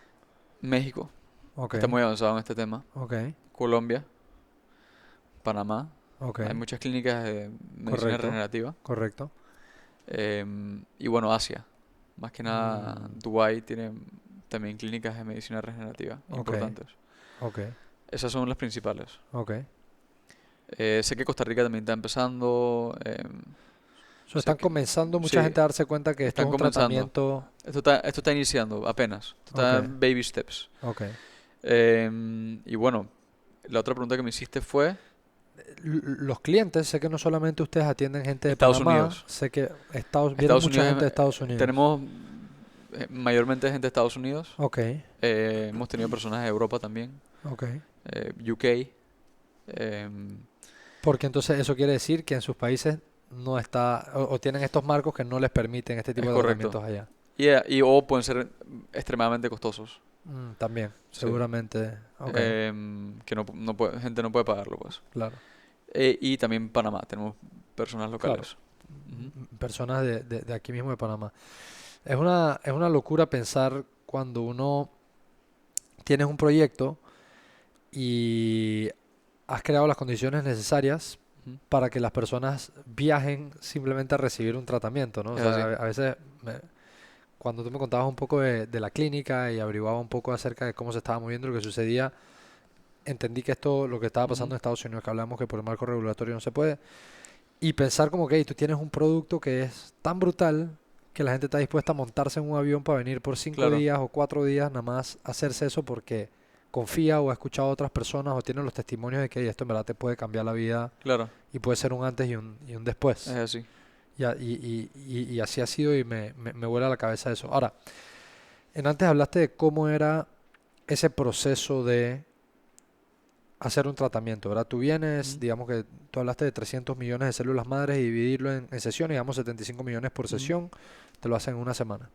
[SPEAKER 1] México
[SPEAKER 2] Ok,
[SPEAKER 1] está muy avanzado en este tema.
[SPEAKER 2] ok,
[SPEAKER 1] Colombia, Panamá.
[SPEAKER 2] ok.
[SPEAKER 1] Hay muchas clínicas de medicina
[SPEAKER 2] Correcto,
[SPEAKER 1] regenerativa.
[SPEAKER 2] correcto.
[SPEAKER 1] Y bueno, Asia. Más que nada,
[SPEAKER 2] Mm,
[SPEAKER 1] Dubái tiene también clínicas de medicina regenerativa
[SPEAKER 2] ok,
[SPEAKER 1] importantes.
[SPEAKER 2] ok,
[SPEAKER 1] Esas son las principales.
[SPEAKER 2] ok.
[SPEAKER 1] Sé que Costa Rica también está empezando.
[SPEAKER 2] So,
[SPEAKER 1] Sé
[SPEAKER 2] están
[SPEAKER 1] que
[SPEAKER 2] comenzando mucha
[SPEAKER 1] sí,
[SPEAKER 2] gente a darse cuenta que esto es
[SPEAKER 1] están
[SPEAKER 2] un
[SPEAKER 1] comenzando.
[SPEAKER 2] tratamiento.
[SPEAKER 1] Esto está iniciando apenas. Esto
[SPEAKER 2] Ok,
[SPEAKER 1] está en baby steps.
[SPEAKER 2] ok.
[SPEAKER 1] Y bueno, la otra pregunta que me hiciste fue
[SPEAKER 2] Los clientes, sé que no solamente ustedes atienden gente de
[SPEAKER 1] Estados
[SPEAKER 2] Panamá,
[SPEAKER 1] Unidos.
[SPEAKER 2] sé que viene
[SPEAKER 1] Estados
[SPEAKER 2] mucha
[SPEAKER 1] Unidos
[SPEAKER 2] gente de Estados Unidos.
[SPEAKER 1] tenemos mayormente gente de Estados Unidos.
[SPEAKER 2] Ok,
[SPEAKER 1] Hemos tenido personas de Europa también.
[SPEAKER 2] ok.
[SPEAKER 1] UK. em,
[SPEAKER 2] Porque entonces eso quiere decir que en sus países no está, o tienen estos marcos que no les permiten este
[SPEAKER 1] es
[SPEAKER 2] tipo de
[SPEAKER 1] correcto.
[SPEAKER 2] tratamientos allá.
[SPEAKER 1] Y o pueden ser extremadamente costosos.
[SPEAKER 2] También,
[SPEAKER 1] Sí.
[SPEAKER 2] seguramente. Ok,
[SPEAKER 1] Que gente no puede pagarlo, pues.
[SPEAKER 2] claro,
[SPEAKER 1] Y también Panamá, tenemos personas
[SPEAKER 2] claro.
[SPEAKER 1] locales. Ujú,
[SPEAKER 2] Personas de aquí mismo de Panamá. Es una locura pensar cuando uno tienes un proyecto y has creado las condiciones necesarias
[SPEAKER 1] ujú.
[SPEAKER 2] para que las personas viajen simplemente a recibir un tratamiento, ¿no? O
[SPEAKER 1] Es
[SPEAKER 2] sea,
[SPEAKER 1] así.
[SPEAKER 2] a veces cuando tú me contabas un poco de la clínica y averiguaba un poco acerca de cómo se estaba moviendo lo que sucedía, entendí que esto, lo que estaba
[SPEAKER 1] Ujú,
[SPEAKER 2] pasando en Estados Unidos, que hablamos que por el marco regulatorio no se puede, y pensar como que hey, tú tienes un producto que es tan brutal que la gente está dispuesta a montarse en un avión para venir por cinco
[SPEAKER 1] claro,
[SPEAKER 2] días o 4 días, nada más hacerse eso porque confía o ha escuchado a otras personas o tiene los testimonios de que "Ey, esto en verdad te puede cambiar la vida
[SPEAKER 1] claro.
[SPEAKER 2] y puede ser un antes y un
[SPEAKER 1] Es
[SPEAKER 2] después".
[SPEAKER 1] así.
[SPEAKER 2] Y así ha sido y me vuela la cabeza eso. Ahora, en antes hablaste de cómo era ese proceso de hacer un tratamiento, ¿verdad? Tú vienes,
[SPEAKER 1] Ujú,
[SPEAKER 2] digamos que tú hablaste de 300 millones de células madres y dividirlo en sesiones, digamos 75 millones por
[SPEAKER 1] ujú.
[SPEAKER 2] sesión, te lo hacen en una semana.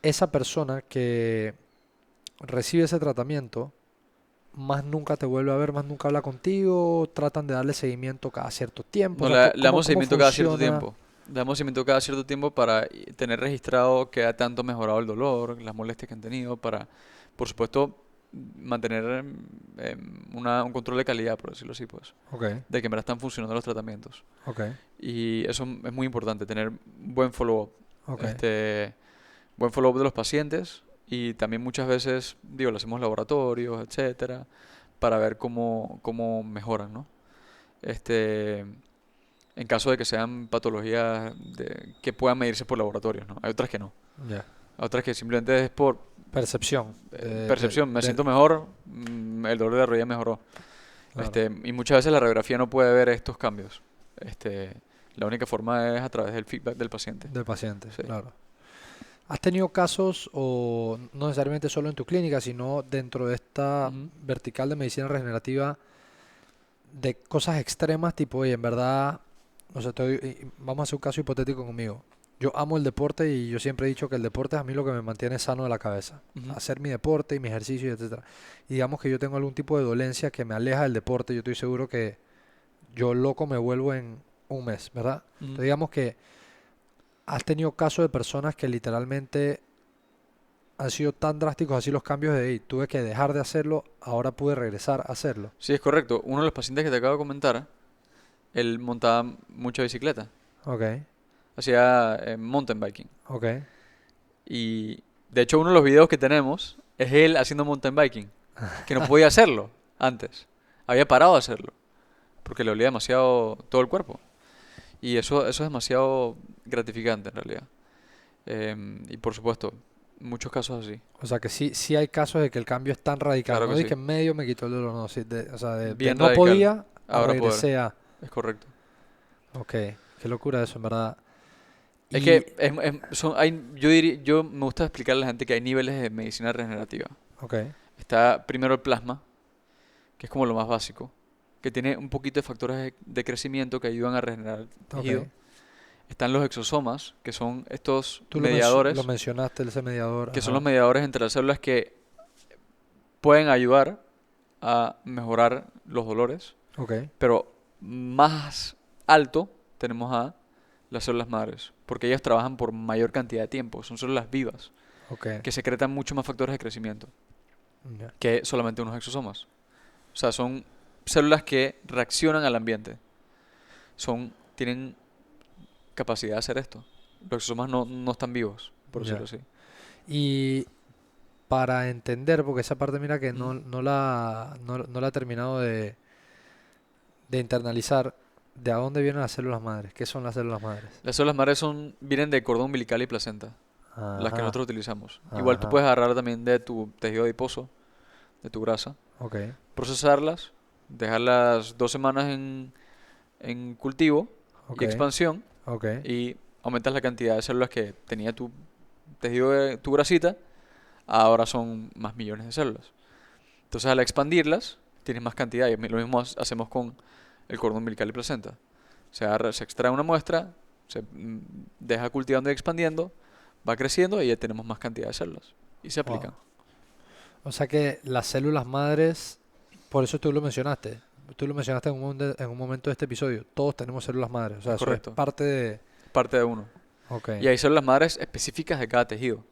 [SPEAKER 2] Esa persona que recibe ese tratamiento, más nunca te vuelve a ver, más nunca habla contigo, tratan de darle seguimiento cada cierto tiempo, o
[SPEAKER 1] No,
[SPEAKER 2] sea,
[SPEAKER 1] le damos
[SPEAKER 2] cómo
[SPEAKER 1] seguimiento cada cierto
[SPEAKER 2] funciona?
[SPEAKER 1] tiempo. Le damos seguimiento cada cierto tiempo para tener registrado que ha tanto mejorado el dolor, las molestias que han tenido, para, por supuesto, mantener un control de calidad, por decirlo así, pues,
[SPEAKER 2] Ok,
[SPEAKER 1] de que en verdad están funcionando los tratamientos.
[SPEAKER 2] ok,
[SPEAKER 1] Y eso es muy importante, tener buen follow-up.
[SPEAKER 2] ok,
[SPEAKER 1] Este, buen follow-up de los pacientes y también muchas veces, digo, le hacemos laboratorios, etcétera, para ver cómo mejoran, ¿no? Este, en caso de que sean patologías que puedan medirse por laboratorios, ¿no? Hay otras que no.
[SPEAKER 2] ya.
[SPEAKER 1] Hay otras que simplemente es por
[SPEAKER 2] Percepción
[SPEAKER 1] percepción. Me siento mejor, el dolor de la rodilla mejoró.
[SPEAKER 2] claro,
[SPEAKER 1] Y muchas veces la radiografía no puede ver estos cambios. Este, la única forma es a través del feedback del paciente.
[SPEAKER 2] del paciente,
[SPEAKER 1] Sí.
[SPEAKER 2] claro. ¿Has tenido casos, o no necesariamente solo en tu clínica, sino dentro de esta
[SPEAKER 1] Ujú,
[SPEAKER 2] vertical de medicina regenerativa, de cosas extremas, tipo, oye, en verdad, no sé, vamos a hacer un caso hipotético conmigo. Yo amo el deporte y yo siempre he dicho que el deporte es a mí lo que me mantiene sano de la cabeza.
[SPEAKER 1] ujú,
[SPEAKER 2] Hacer mi deporte y mi ejercicio, y etcétera. Y digamos que yo tengo algún tipo de dolencia que me aleja del deporte, yo estoy seguro que yo loco me vuelvo en un mes, ¿verdad?
[SPEAKER 1] ujú.
[SPEAKER 2] Entonces digamos que has tenido casos de personas que literalmente han sido tan drásticos así los cambios de, "Ey, tuve que dejar de hacerlo, ahora pude regresar a hacerlo".
[SPEAKER 1] Sí, es correcto. Uno de los pacientes que te acabo de comentar, él montaba mucha bicicleta.
[SPEAKER 2] Ok,
[SPEAKER 1] Hacía mountain biking.
[SPEAKER 2] ok,
[SPEAKER 1] Y De hecho, uno de los videos que tenemos es él haciendo mountain biking, que no podía hacerlo antes. Había parado de hacerlo, porque le olía demasiado todo el cuerpo. Y eso es demasiado gratificante en realidad. Y por supuesto, muchos casos así.
[SPEAKER 2] O sea que sí hay casos de que el cambio es tan radical.
[SPEAKER 1] Claro
[SPEAKER 2] No
[SPEAKER 1] que
[SPEAKER 2] dije
[SPEAKER 1] sí.
[SPEAKER 2] en medio me quitó el dolor, no. Sí, o sea, de
[SPEAKER 1] Bien
[SPEAKER 2] no
[SPEAKER 1] radical.
[SPEAKER 2] podía a
[SPEAKER 1] Ahora poder.
[SPEAKER 2] regresé a.
[SPEAKER 1] Es correcto.
[SPEAKER 2] Ok, qué locura eso, en verdad.
[SPEAKER 1] Es
[SPEAKER 2] Y,
[SPEAKER 1] que yo me gusta explicarle a la gente que hay niveles de medicina regenerativa.
[SPEAKER 2] ok,
[SPEAKER 1] Está primero el plasma, que es como lo más básico, que tiene un poquito de factores de crecimiento que ayudan a regenerar el tejido.
[SPEAKER 2] ok.
[SPEAKER 1] Están los exosomas, que son estos
[SPEAKER 2] Tú lo
[SPEAKER 1] mediadores,
[SPEAKER 2] mencionaste, ese mediador.
[SPEAKER 1] que son los
[SPEAKER 2] Ajá.
[SPEAKER 1] mediadores entre las células que pueden ayudar a mejorar los dolores,
[SPEAKER 2] Ok,
[SPEAKER 1] pero más alto tenemos a las células madres, porque ellas trabajan por mayor cantidad de tiempo, son células vivas,
[SPEAKER 2] ok.
[SPEAKER 1] que secretan mucho más factores de crecimiento
[SPEAKER 2] Ya.
[SPEAKER 1] que solamente unos exosomas. O sea, son células que reaccionan al ambiente. Tienen capacidad de hacer esto. Los exosomas no están vivos, por decirlo
[SPEAKER 2] Ya.
[SPEAKER 1] así.
[SPEAKER 2] Y para entender, porque esa parte mira que
[SPEAKER 1] Ujú.
[SPEAKER 2] no la he terminado de internalizar, ¿de a dónde vienen las células madres? ¿Qué son las células madres?
[SPEAKER 1] Las células madres vienen de cordón umbilical y placenta, las que
[SPEAKER 2] Ajá,
[SPEAKER 1] nosotros utilizamos. Igual tú
[SPEAKER 2] ajá,
[SPEAKER 1] puedes agarrar también de tu tejido adiposo, de tu grasa,
[SPEAKER 2] ok,
[SPEAKER 1] procesarlas, dejarlas 2 semanas en cultivo
[SPEAKER 2] ok,
[SPEAKER 1] y expansión
[SPEAKER 2] ok.
[SPEAKER 1] y aumentas la cantidad de células que tenía tu tejido de tu grasita, ahora son más millones de células. Entonces al expandirlas, tienes más cantidad y lo mismo hacemos con el cordón umbilical y placenta. Se extrae una muestra, deja cultivando y expandiendo, va creciendo y ya tenemos más cantidad de células y se
[SPEAKER 2] Wow.
[SPEAKER 1] aplican.
[SPEAKER 2] O sea que las células madres, por eso tú lo mencionaste. Tú lo mencionaste en un momento de este episodio. Todos tenemos células madres. O sea,
[SPEAKER 1] Es
[SPEAKER 2] eso es
[SPEAKER 1] correcto,
[SPEAKER 2] parte de.
[SPEAKER 1] parte de uno.
[SPEAKER 2] Ok,
[SPEAKER 1] Y hay células madres específicas de cada tejido.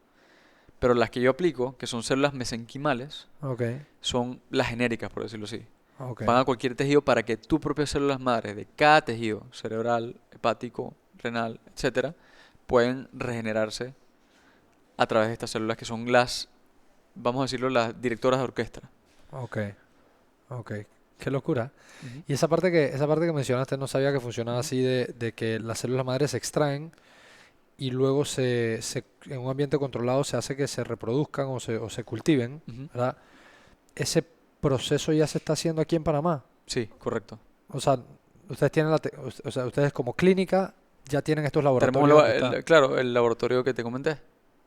[SPEAKER 1] Pero las que yo aplico, que son células mesenquimales,
[SPEAKER 2] ok,
[SPEAKER 1] son las genéricas, por decirlo así.
[SPEAKER 2] ok.
[SPEAKER 1] Van a cualquier tejido para que tus propias células madres de cada tejido, cerebral, hepático, renal, etcétera, pueden regenerarse a través de estas células que son vamos a decirlo, las directoras de orquesta.
[SPEAKER 2] Ok, ok. Qué locura.
[SPEAKER 1] Ujú.
[SPEAKER 2] Y esa parte que mencionaste no sabía que funcionaba
[SPEAKER 1] Ujú.
[SPEAKER 2] así de que las células madres se extraen y luego en un ambiente controlado se hace que se reproduzcan o se cultiven,
[SPEAKER 1] Ujú.
[SPEAKER 2] ¿verdad? Ese proceso ya se está haciendo aquí en Panamá.
[SPEAKER 1] Sí, correcto.
[SPEAKER 2] O sea, ustedes tienen o sea, ustedes como clínica ya tienen estos
[SPEAKER 1] Tenemos
[SPEAKER 2] laboratorios donde está.
[SPEAKER 1] claro, el laboratorio que te comenté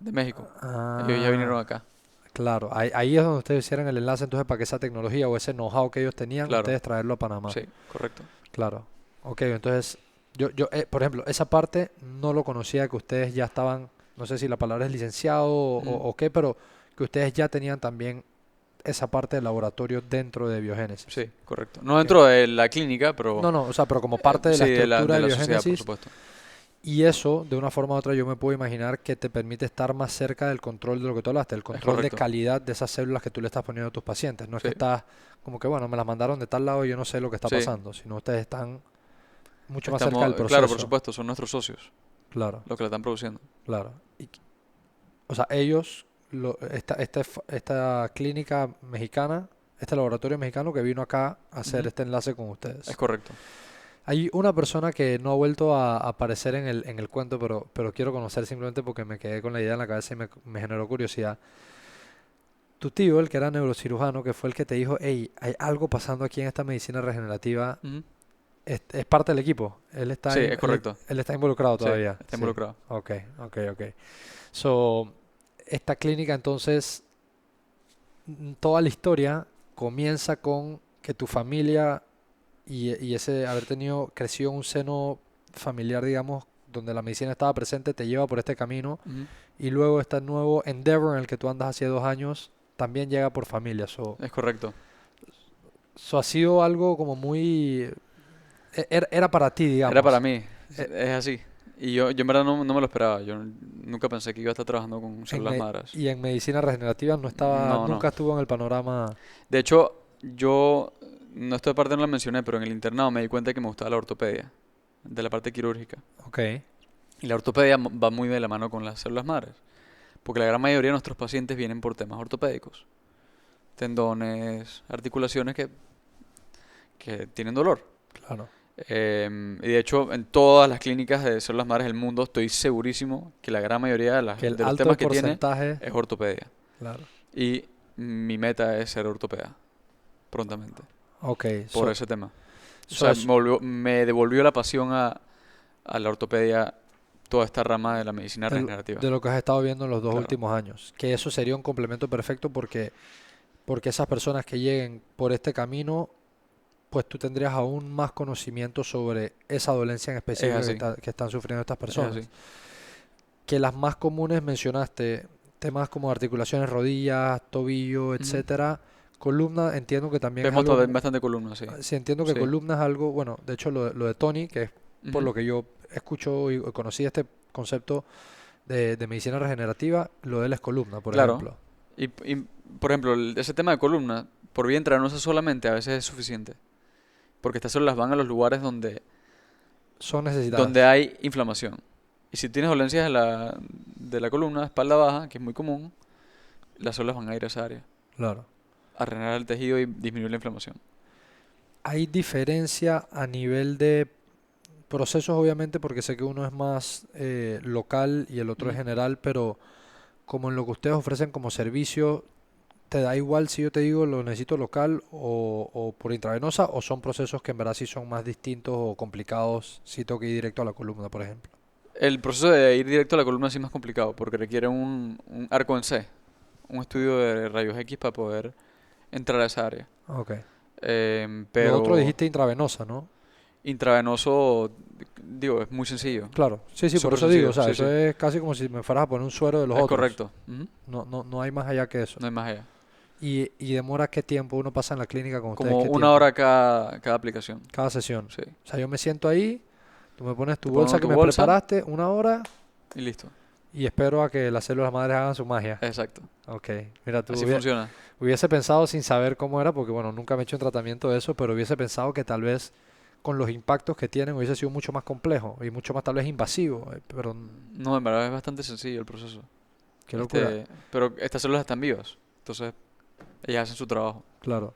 [SPEAKER 1] de México. Ellos ya vinieron
[SPEAKER 2] Ah,
[SPEAKER 1] acá.
[SPEAKER 2] claro. Ahí es donde ustedes hicieron el enlace entonces para que esa tecnología o ese know-how que ellos tenían,
[SPEAKER 1] Claro,
[SPEAKER 2] ustedes traerlo a Panamá.
[SPEAKER 1] sí, correcto.
[SPEAKER 2] Claro. Ok, entonces, por ejemplo, esa parte no lo conocía que ustedes ya estaban, no sé si la palabra es licenciado
[SPEAKER 1] Ujú.
[SPEAKER 2] o qué, pero que ustedes ya tenían también esa parte del laboratorio dentro de biogénesis.
[SPEAKER 1] Sí, correcto. No
[SPEAKER 2] Ok.
[SPEAKER 1] dentro de la clínica, pero
[SPEAKER 2] No, no, o sea, pero como parte de la
[SPEAKER 1] sí, de la,
[SPEAKER 2] estructura
[SPEAKER 1] de
[SPEAKER 2] de
[SPEAKER 1] la sociedad, por
[SPEAKER 2] biogénesis.
[SPEAKER 1] supuesto.
[SPEAKER 2] Y eso, de una forma u otra, yo me puedo imaginar que te permite estar más cerca del control de lo que tú hablaste, el
[SPEAKER 1] Es
[SPEAKER 2] control de
[SPEAKER 1] correcto.
[SPEAKER 2] calidad de esas células que tú le estás poniendo a tus pacientes. No es que
[SPEAKER 1] Sí,
[SPEAKER 2] estás como que, bueno, me las mandaron de tal lado y yo no sé lo que está
[SPEAKER 1] sí.
[SPEAKER 2] pasando, sino ustedes están mucho más cerca
[SPEAKER 1] Estamos,
[SPEAKER 2] del
[SPEAKER 1] claro, por
[SPEAKER 2] proceso.
[SPEAKER 1] supuesto, son nuestros socios
[SPEAKER 2] Claro,
[SPEAKER 1] los que la están produciendo.
[SPEAKER 2] claro. O sea, ellos, esta clínica mexicana, este laboratorio mexicano que vino acá a hacer
[SPEAKER 1] Ujú.
[SPEAKER 2] este enlace con
[SPEAKER 1] Es
[SPEAKER 2] ustedes.
[SPEAKER 1] correcto.
[SPEAKER 2] Hay una persona que no ha vuelto a aparecer en el cuento, pero quiero conocer simplemente porque me quedé con la idea en la cabeza y me generó curiosidad. Tu tío, el que era neurocirujano, que fue el que te dijo, hey, hay algo pasando aquí en esta medicina regenerativa,
[SPEAKER 1] Ujú.
[SPEAKER 2] es parte del equipo.
[SPEAKER 1] Sí, es correcto.
[SPEAKER 2] Él está involucrado
[SPEAKER 1] Sí,
[SPEAKER 2] todavía.
[SPEAKER 1] está
[SPEAKER 2] Sí.
[SPEAKER 1] involucrado.
[SPEAKER 2] Ok, ok, ok. So, esta clínica entonces, toda la historia comienza con que tu familia y ese haber tenido, creció en un seno familiar, digamos, donde la medicina estaba presente, te lleva por este camino
[SPEAKER 1] Ujú.
[SPEAKER 2] y luego este nuevo endeavor en el que tú andas hace 2 años también llega por familia.
[SPEAKER 1] Es correcto.
[SPEAKER 2] So ha sido algo como muy... Era para ti,
[SPEAKER 1] Era para
[SPEAKER 2] digamos.
[SPEAKER 1] mí,
[SPEAKER 2] Eh,
[SPEAKER 1] es así. Y yo en verdad no me lo esperaba. Yo nunca pensé que iba a estar trabajando con
[SPEAKER 2] en
[SPEAKER 1] células madres.
[SPEAKER 2] y en medicina regenerativa
[SPEAKER 1] No, no.
[SPEAKER 2] nunca estuvo en el panorama.
[SPEAKER 1] De hecho, yo, no esta parte no la mencioné, pero en el internado me di cuenta que me gustaba la ortopedia, de la parte quirúrgica.
[SPEAKER 2] Ok,
[SPEAKER 1] Y la ortopedia va muy de la mano con las células madres. Porque la gran mayoría de nuestros pacientes vienen por temas ortopédicos. Tendones, articulaciones que tienen dolor.
[SPEAKER 2] Claro.
[SPEAKER 1] Y de hecho, en todas las clínicas de células madres del mundo, estoy segurísimo que la gran mayoría
[SPEAKER 2] Que el
[SPEAKER 1] de los
[SPEAKER 2] alto
[SPEAKER 1] temas que tiene
[SPEAKER 2] porcentaje...
[SPEAKER 1] es ortopedia.
[SPEAKER 2] Claro.
[SPEAKER 1] Y mi meta es ser ortopeda, prontamente,
[SPEAKER 2] Ok.
[SPEAKER 1] por ese tema. O
[SPEAKER 2] so
[SPEAKER 1] sea,
[SPEAKER 2] es-
[SPEAKER 1] me devolvió la pasión a la ortopedia, toda esta rama de la medicina regenerativa.
[SPEAKER 2] de lo que has estado viendo en los dos
[SPEAKER 1] Claro.
[SPEAKER 2] últimos años. Que eso sería un complemento perfecto porque esas personas que lleguen por este camino, pues tú tendrías aún más conocimiento sobre esa dolencia en
[SPEAKER 1] Es
[SPEAKER 2] específico
[SPEAKER 1] así,
[SPEAKER 2] que están sufriendo estas
[SPEAKER 1] es
[SPEAKER 2] personas.
[SPEAKER 1] así.
[SPEAKER 2] Que las más comunes mencionaste, temas como articulaciones, rodillas, tobillo,
[SPEAKER 1] Ujú.
[SPEAKER 2] etcétera. Columna, entiendo que también es
[SPEAKER 1] Vemos
[SPEAKER 2] algo,
[SPEAKER 1] bastante columnas, sí.
[SPEAKER 2] sí, entiendo que
[SPEAKER 1] Sí.
[SPEAKER 2] columna es algo, bueno, de hecho lo de Tony, que es por
[SPEAKER 1] Ujú.
[SPEAKER 2] lo que yo escucho y conocí este concepto de medicina regenerativa, lo de él es columna, por
[SPEAKER 1] Claro.
[SPEAKER 2] ejemplo.
[SPEAKER 1] Y, por ejemplo, ese tema de columna, por vía intravenosa solamente, a veces es suficiente. Porque estas células van a los lugares donde
[SPEAKER 2] Son
[SPEAKER 1] donde
[SPEAKER 2] necesitadas.
[SPEAKER 1] hay inflamación. Y si tienes dolencias de la columna, espalda baja, que es muy común, las células van a ir a esa área,
[SPEAKER 2] Claro.
[SPEAKER 1] a regenerar el tejido y disminuir la inflamación.
[SPEAKER 2] Hay diferencia a nivel de procesos, obviamente, porque sé que uno es más local y el otro es
[SPEAKER 1] Ujú.
[SPEAKER 2] general, pero como en lo que ustedes ofrecen como servicio, ¿te da igual si yo te digo lo necesito local o por intravenosa o son procesos que en verdad sí son más distintos o complicados si tengo que ir directo a la columna, por ejemplo?
[SPEAKER 1] El proceso de ir directo a la columna sí es más complicado porque requiere un arco en C, un estudio de rayos X para poder entrar a esa área.
[SPEAKER 2] Ok. Lo otro
[SPEAKER 1] Pero
[SPEAKER 2] dijiste intravenosa, ¿no?
[SPEAKER 1] intravenoso, digo, es muy sencillo,
[SPEAKER 2] Claro. Sí, sí, por
[SPEAKER 1] súper
[SPEAKER 2] eso digo, o
[SPEAKER 1] sencillo,
[SPEAKER 2] sea,
[SPEAKER 1] sí,
[SPEAKER 2] eso
[SPEAKER 1] sí,
[SPEAKER 2] es casi como si me fueras a poner un suero de los
[SPEAKER 1] es
[SPEAKER 2] otros.
[SPEAKER 1] correcto. Ujú.
[SPEAKER 2] No hay más allá que eso.
[SPEAKER 1] No hay más allá.
[SPEAKER 2] Y demora qué tiempo uno pasa en la clínica con ustedes,
[SPEAKER 1] Como
[SPEAKER 2] qué
[SPEAKER 1] una
[SPEAKER 2] tiempo,
[SPEAKER 1] hora cada aplicación,
[SPEAKER 2] cada sesión.
[SPEAKER 1] sí.
[SPEAKER 2] O sea, yo me siento ahí, tú me pones tu
[SPEAKER 1] Te
[SPEAKER 2] bolsa
[SPEAKER 1] pongo
[SPEAKER 2] que
[SPEAKER 1] tu
[SPEAKER 2] me
[SPEAKER 1] bolsa
[SPEAKER 2] preparaste, una hora,
[SPEAKER 1] y listo.
[SPEAKER 2] y espero a que las células madres hagan su magia.
[SPEAKER 1] Exacto.
[SPEAKER 2] Ok, mira, tú
[SPEAKER 1] Así funciona.
[SPEAKER 2] hubiese pensado sin saber cómo era, porque bueno, nunca me he hecho un tratamiento de eso, pero hubiese pensado que tal vez con los impactos que tienen hubiese sido mucho más complejo y mucho más tal vez invasivo, pero
[SPEAKER 1] No, en verdad es bastante sencillo el proceso.
[SPEAKER 2] qué locura,
[SPEAKER 1] Pero estas células están vivas, entonces ellas hacen su trabajo.
[SPEAKER 2] claro.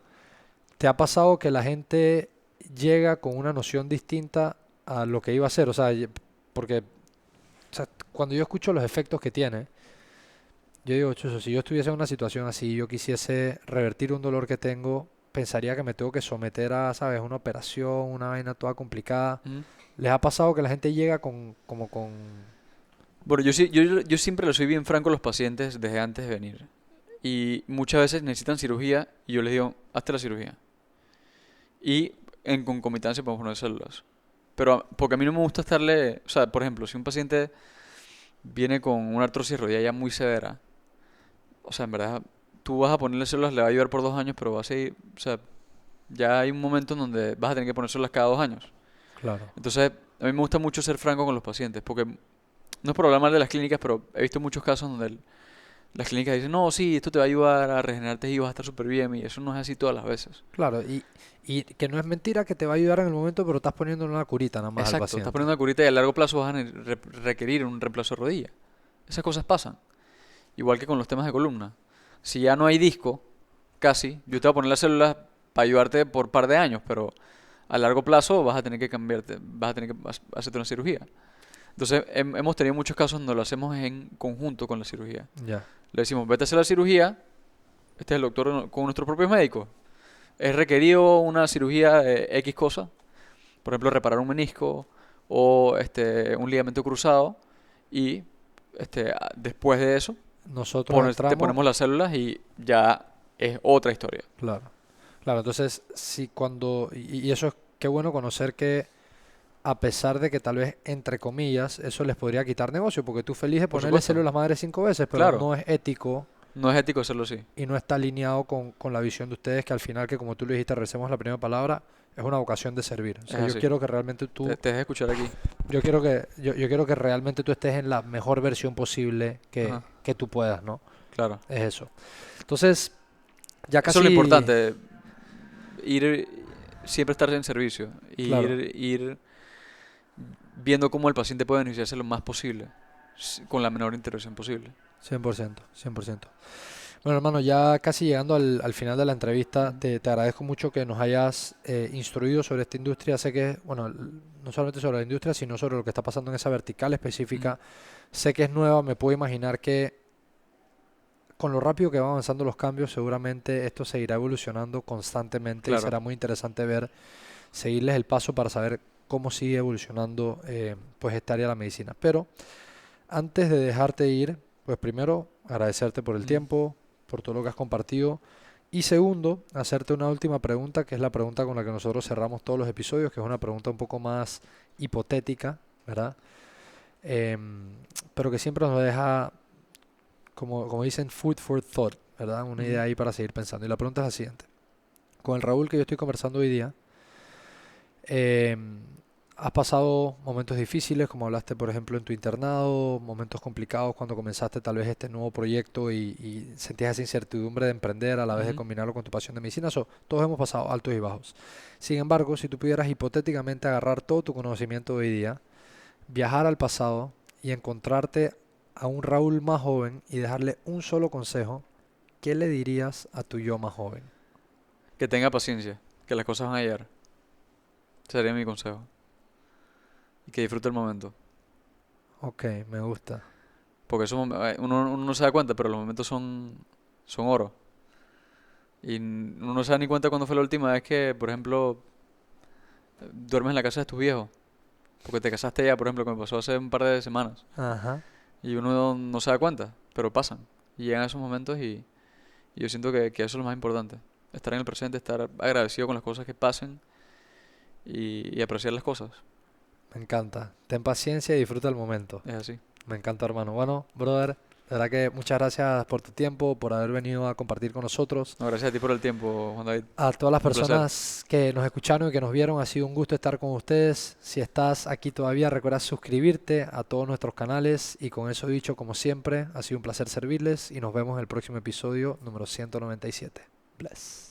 [SPEAKER 2] ¿Te ha pasado que la gente llega con una noción distinta a lo que iba a hacer? O sea, porque o sea, cuando yo escucho los efectos que tiene, yo digo, chuzo, si yo estuviese en una situación así, yo quisiese revertir un dolor que tengo, pensaría que me tengo que someter a, ¿sabes? Una operación, una vaina toda complicada.
[SPEAKER 1] Ujú.
[SPEAKER 2] ¿Les ha pasado que la gente llega como con...
[SPEAKER 1] Bueno, yo siempre le soy bien franco a los pacientes desde antes de venir. Y muchas veces necesitan cirugía y yo les digo, hazte la cirugía. Y en concomitancia podemos poner células. Pero porque a mí no me gusta estarle, o sea, por ejemplo, si un paciente viene con una artrosis rodilla ya muy severa, o sea, en verdad, tú vas a ponerle células, le va a ayudar por 2 años, pero va a seguir, o sea, ya hay un momento en donde vas a tener que poner células cada 2 años.
[SPEAKER 2] Claro,
[SPEAKER 1] Entonces, a mí me gusta mucho ser franco con los pacientes, porque no es por hablar mal de las clínicas, pero he visto muchos casos donde las clínicas dicen, no, sí, esto te va a ayudar a regenerarte y vas a estar súper bien, y eso no es así todas las veces.
[SPEAKER 2] claro. Y que no es mentira que te va a ayudar en el momento, pero estás poniendo una curita nada más al
[SPEAKER 1] Exacto, estás
[SPEAKER 2] paciente.
[SPEAKER 1] poniendo una curita y a largo plazo vas a requerir un reemplazo de rodilla. Esas cosas pasan, igual que con los temas de columna. Si ya no hay disco, casi, yo te voy a poner las células para ayudarte por par de años, pero a largo plazo vas a tener que cambiarte, vas a tener que hacerte una cirugía. Entonces, hemos tenido muchos casos donde lo hacemos en conjunto con la cirugía.
[SPEAKER 2] Ya,
[SPEAKER 1] Le decimos, vete a hacer la cirugía, este es el doctor con nuestros propios médicos. Es requerido una cirugía de X cosa, por ejemplo, reparar un menisco o un ligamento cruzado, y después de eso
[SPEAKER 2] nosotros
[SPEAKER 1] te
[SPEAKER 2] entramos,
[SPEAKER 1] ponemos las células y ya es otra historia.
[SPEAKER 2] claro. Claro, entonces, si cuando, y eso es qué bueno conocer que a pesar de que tal vez, entre comillas, eso les podría quitar negocio, porque tú feliz de
[SPEAKER 1] Por
[SPEAKER 2] ponerle
[SPEAKER 1] supuesto,
[SPEAKER 2] células madre 5 veces, pero
[SPEAKER 1] claro,
[SPEAKER 2] no es ético
[SPEAKER 1] no es ético hacerlo así.
[SPEAKER 2] y no está alineado con la visión de ustedes, que al final, que como tú lo dijiste, recemos la primera palabra, es una vocación de servir. O
[SPEAKER 1] Es
[SPEAKER 2] sea, yo
[SPEAKER 1] así.
[SPEAKER 2] quiero que realmente tú,
[SPEAKER 1] Te dejes escuchar aquí.
[SPEAKER 2] yo quiero que realmente tú estés en la mejor versión posible
[SPEAKER 1] Ajá,
[SPEAKER 2] que tú puedas, ¿no?
[SPEAKER 1] claro.
[SPEAKER 2] Es eso. Entonces, ya
[SPEAKER 1] Eso es lo
[SPEAKER 2] casi,
[SPEAKER 1] importante, ir, siempre estar en servicio, y
[SPEAKER 2] claro,
[SPEAKER 1] ir viendo cómo el paciente puede beneficiarse lo más posible, con la menor intervención posible.
[SPEAKER 2] 100%, 100%. Bueno, hermano, ya casi llegando al final de la entrevista,
[SPEAKER 1] Ujú.
[SPEAKER 2] te agradezco mucho que nos hayas instruido sobre esta industria. Sé que, bueno, no solamente sobre la industria, sino sobre lo que está pasando en esa vertical
[SPEAKER 1] Ujú.
[SPEAKER 2] específica. Sé que es nueva, me puedo imaginar que con lo rápido que van avanzando los cambios, seguramente esto seguirá evolucionando constantemente y
[SPEAKER 1] Claro.
[SPEAKER 2] será muy interesante ver, seguirles el paso para saber cómo sigue evolucionando pues esta área de la medicina. Pero antes de dejarte ir, pues primero agradecerte por el
[SPEAKER 1] Ujú.
[SPEAKER 2] tiempo, por todo lo que has compartido. Y segundo, hacerte una última pregunta, que es la pregunta con la que nosotros cerramos todos los episodios, que es una pregunta un poco más hipotética, ¿verdad? Em, pero que siempre nos deja, como dicen, food for thought, ¿verdad? Una
[SPEAKER 1] Ujú.
[SPEAKER 2] idea ahí para seguir pensando. Y la pregunta es la siguiente. Con el Raúl que yo estoy conversando hoy día, has pasado momentos difíciles, como hablaste, por ejemplo, en tu internado, momentos complicados cuando comenzaste tal vez este nuevo proyecto y sentías esa incertidumbre de emprender a la vez de
[SPEAKER 1] Ujú.
[SPEAKER 2] combinarlo con tu pasión de medicina. Todos hemos pasado altos y bajos. Sin embargo, si tú pudieras hipotéticamente agarrar todo tu conocimiento de hoy día, viajar al pasado y encontrarte a un Raúl más joven y dejarle un solo consejo, ¿qué le dirías a tu yo más joven?
[SPEAKER 1] Que tenga paciencia, que las cosas van a llegar. Sería mi consejo. Y que disfrute el momento.
[SPEAKER 2] Ok, me gusta.
[SPEAKER 1] Porque uno no se da cuenta, pero los momentos son oro. Y uno no se da ni cuenta cuando fue la última vez que, por ejemplo, duermes en la casa de tus viejos. Porque te casaste ya, por ejemplo, que me pasó hace un par de semanas.
[SPEAKER 2] Ajá,
[SPEAKER 1] Y uno no se da cuenta, pero pasan. Y llegan esos momentos y yo siento que eso es lo más importante. Estar en el presente, estar agradecido con las cosas que pasen y apreciar las cosas.
[SPEAKER 2] me encanta. Ten paciencia y disfruta el momento.
[SPEAKER 1] Es así.
[SPEAKER 2] Me encanta, hermano. Bueno, brother, de verdad que muchas gracias por tu tiempo, por haber venido a compartir con nosotros.
[SPEAKER 1] No, gracias a ti por el tiempo, Juan David.
[SPEAKER 2] A todas las
[SPEAKER 1] Un placer.
[SPEAKER 2] personas que nos escucharon y que nos vieron, ha sido un gusto estar con ustedes. Si estás aquí todavía, recuerda suscribirte a todos nuestros canales. Y con eso dicho, como siempre, ha sido un placer servirles y nos vemos en el próximo episodio número 197. Bless.